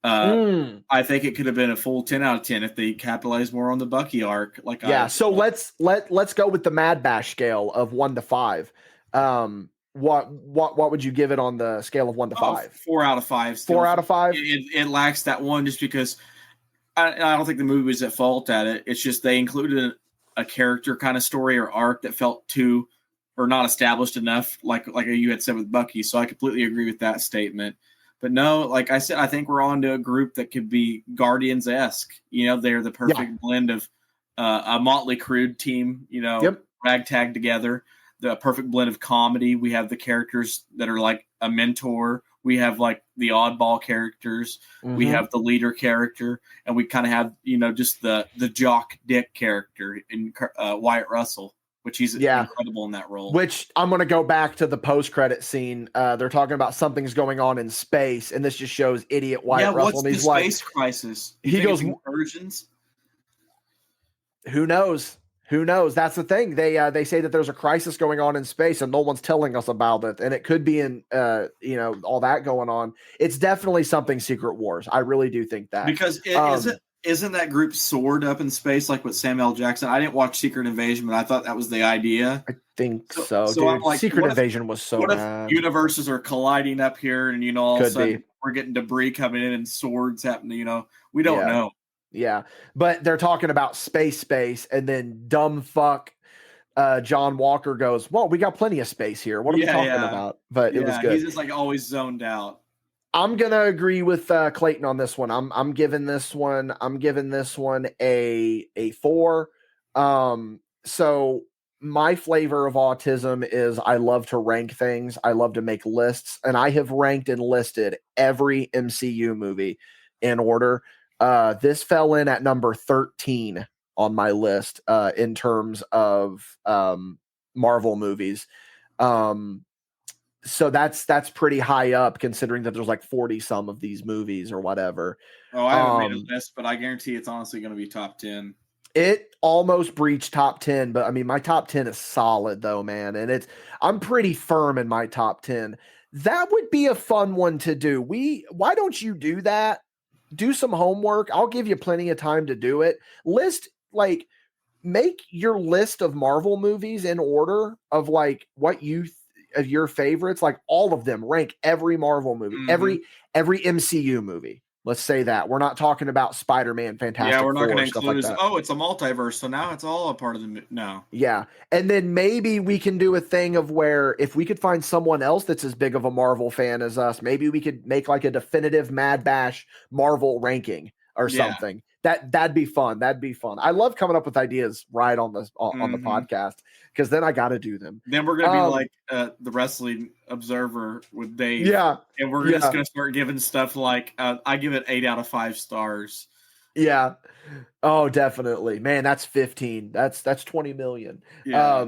I think it could have been a full 10 out of 10 if they capitalized more on the Bucky arc. So let's go with the MadBash scale of 1 to 5. What would you give it on the scale of 1 to 5? 4 out of 5. Still. 4 out of 5. It lacks that one just because I don't think the movie was at fault at it. It's just they included a character kind of story or arc that felt too or not established enough, like you had said with Bucky. So I completely agree with that statement. But no, like I said, I think we're on to a group that could be Guardians-esque. You know, they're the perfect blend of a Motley Crue team, ragtag together. The perfect blend of comedy. We have the characters that are like a mentor. We have like the oddball characters. Mm-hmm. We have the leader character, and we kind of have just the jock dick character in Wyatt Russell, which he's incredible in that role. Which I'm going to go back to the post-credit scene. They're talking about something's going on in space, and this just shows idiot Wyatt Russell. What's the space crisis? He goes, versions. Who knows? Who knows? That's the thing. They say that there's a crisis going on in space and no one's telling us about it. And it could be in, all that going on. It's definitely something Secret Wars. I really do think that. Because isn't that group SWORD up in space like with Samuel Jackson? I didn't watch Secret Invasion, but I thought that was the idea. I think so dude. I'm like, Secret Invasion was so bad. If universes are colliding up here and, all of a sudden we're getting debris coming in and swords happening, we don't know. Yeah, but they're talking about space, and then dumb fuck John Walker goes, well, we got plenty of space here. What are we talking about? But it was good. He's just like always zoned out. I'm going to agree with Clayton on this one. I'm giving this one a 4. So my flavor of autism is I love to rank things. I love to make lists, and I have ranked and listed every MCU movie in order. This fell in at number 13 on my list in terms of Marvel movies. So that's pretty high up considering that there's like 40 some of these movies or whatever. Oh, I haven't made a list, but I guarantee it's honestly going to be top 10. It almost breached top 10, but I mean, my top 10 is solid though, man. And I'm pretty firm in my top 10. That would be a fun one to do. Why don't you do that? Do some homework. I'll give you plenty of time to do it. Make your list of Marvel movies in order of like what of your favorites, like all of them. Rank every Marvel movie, every MCU movie. Let's say that we're not talking about Spider-Man, Fantastic Four. Yeah, we're not going to include. Like it's a multiverse, so now it's all a part of the no. Yeah, and then maybe we can do a thing of where if we could find someone else that's as big of a Marvel fan as us, maybe we could make like a definitive MadBash Marvel ranking or something. That'd be fun. I love coming up with ideas right on the podcast because then I got to do them. Then we're gonna be like the Wrestling Observer with Dave. Yeah, and we're just gonna start giving stuff like I give it 8 out of 5 stars. Yeah. Oh, definitely, man. That's 15. That's 20 million. Yeah.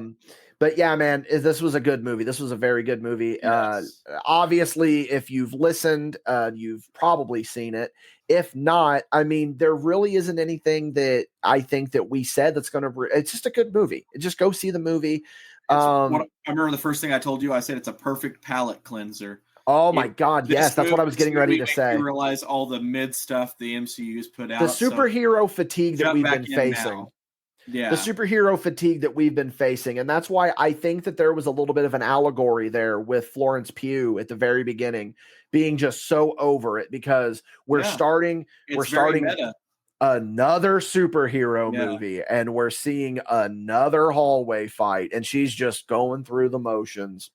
But yeah, man, this was a good movie. This was a very good movie. Yes. Obviously, if you've listened, you've probably seen it. If not, I mean, there really isn't anything that I think that we said that's going to. It's just a good movie. Just go see the movie. I remember the first thing I told you. I said it's a perfect palate cleanser. Oh my God! Yes, that's what I was getting ready to say. You realize all the mid stuff the MCU's put out. The superhero fatigue that we've been facing. Yeah. The superhero fatigue that we've been facing. And that's why I think that there was a little bit of an allegory there with Florence Pugh at the very beginning being just so over it because we're starting another superhero movie and we're seeing another hallway fight and she's just going through the motions,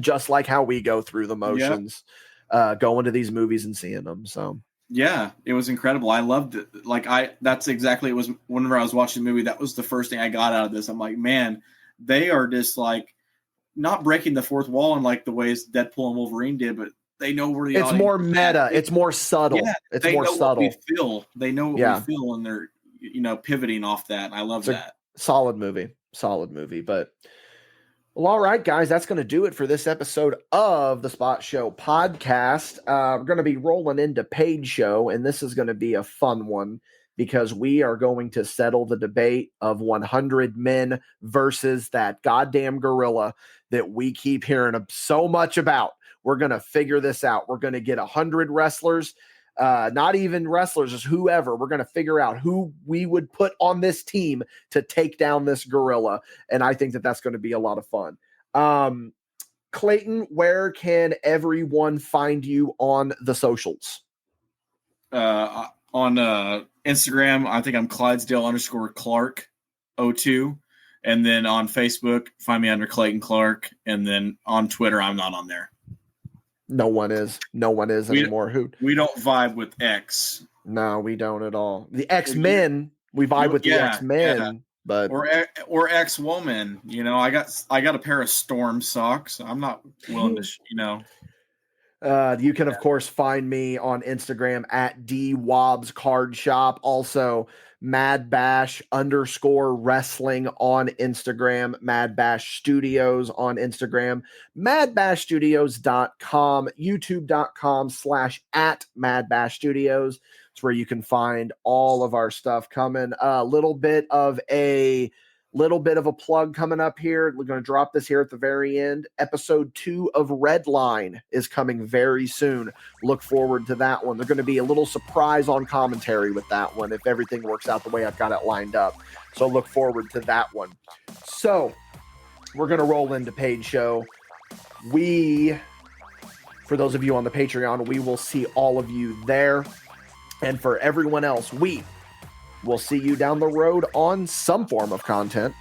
just like how we go through the motions, going to these movies and seeing them. So yeah, it was incredible. I loved it. That's exactly, it was whenever I was watching the movie, that was the first thing I got out of this. I'm like, man, they are just like not breaking the fourth wall in like the ways Deadpool and Wolverine did, but they know where the audience is. It's more meta. It's more subtle. Yeah, it's more subtle. They know what we feel and they're, pivoting off that. And I love that. Solid movie. But well, all right, guys, that's going to do it for this episode of the Spot Show podcast. We're going to be rolling into Paid Show, and this is going to be a fun one because we are going to settle the debate of 100 men versus that goddamn gorilla that we keep hearing so much about. We're going to figure this out. We're going to get 100 wrestlers. Not even wrestlers, just whoever. We're going to figure out who we would put on this team to take down this gorilla. And I think that that's going to be a lot of fun. Clayton, where can everyone find you on the socials? On Instagram, I think I'm Clydesdale_Clark02. And then on Facebook, find me under Clayton Clark. And then on Twitter, I'm not on there. No one is anymore. We don't vibe with X. No, we don't at all. The X-Men, We vibe with the X-Men, but or X-Woman. You know, I got a pair of Storm socks. I'm not willing to, you know. You can, of course, find me on Instagram at DWobs Card Shop. Also, MadBash_wrestling on Instagram, MadBash Studios on Instagram, MadBashStudios.com, YouTube.com/@MadBash Studios. It's where you can find all of our stuff coming. A little bit of a plug coming up here. We're going to drop this here at the very end. Episode 2 of Redline is coming very soon. Look forward to that one. There's going to be a little surprise on commentary with that one if everything works out the way I've got it lined up. So look forward to that one. So we're going to roll into Paid Show. For those of you on the Patreon, we will see all of you there. And for everyone else, we'll see you down the road on some form of content.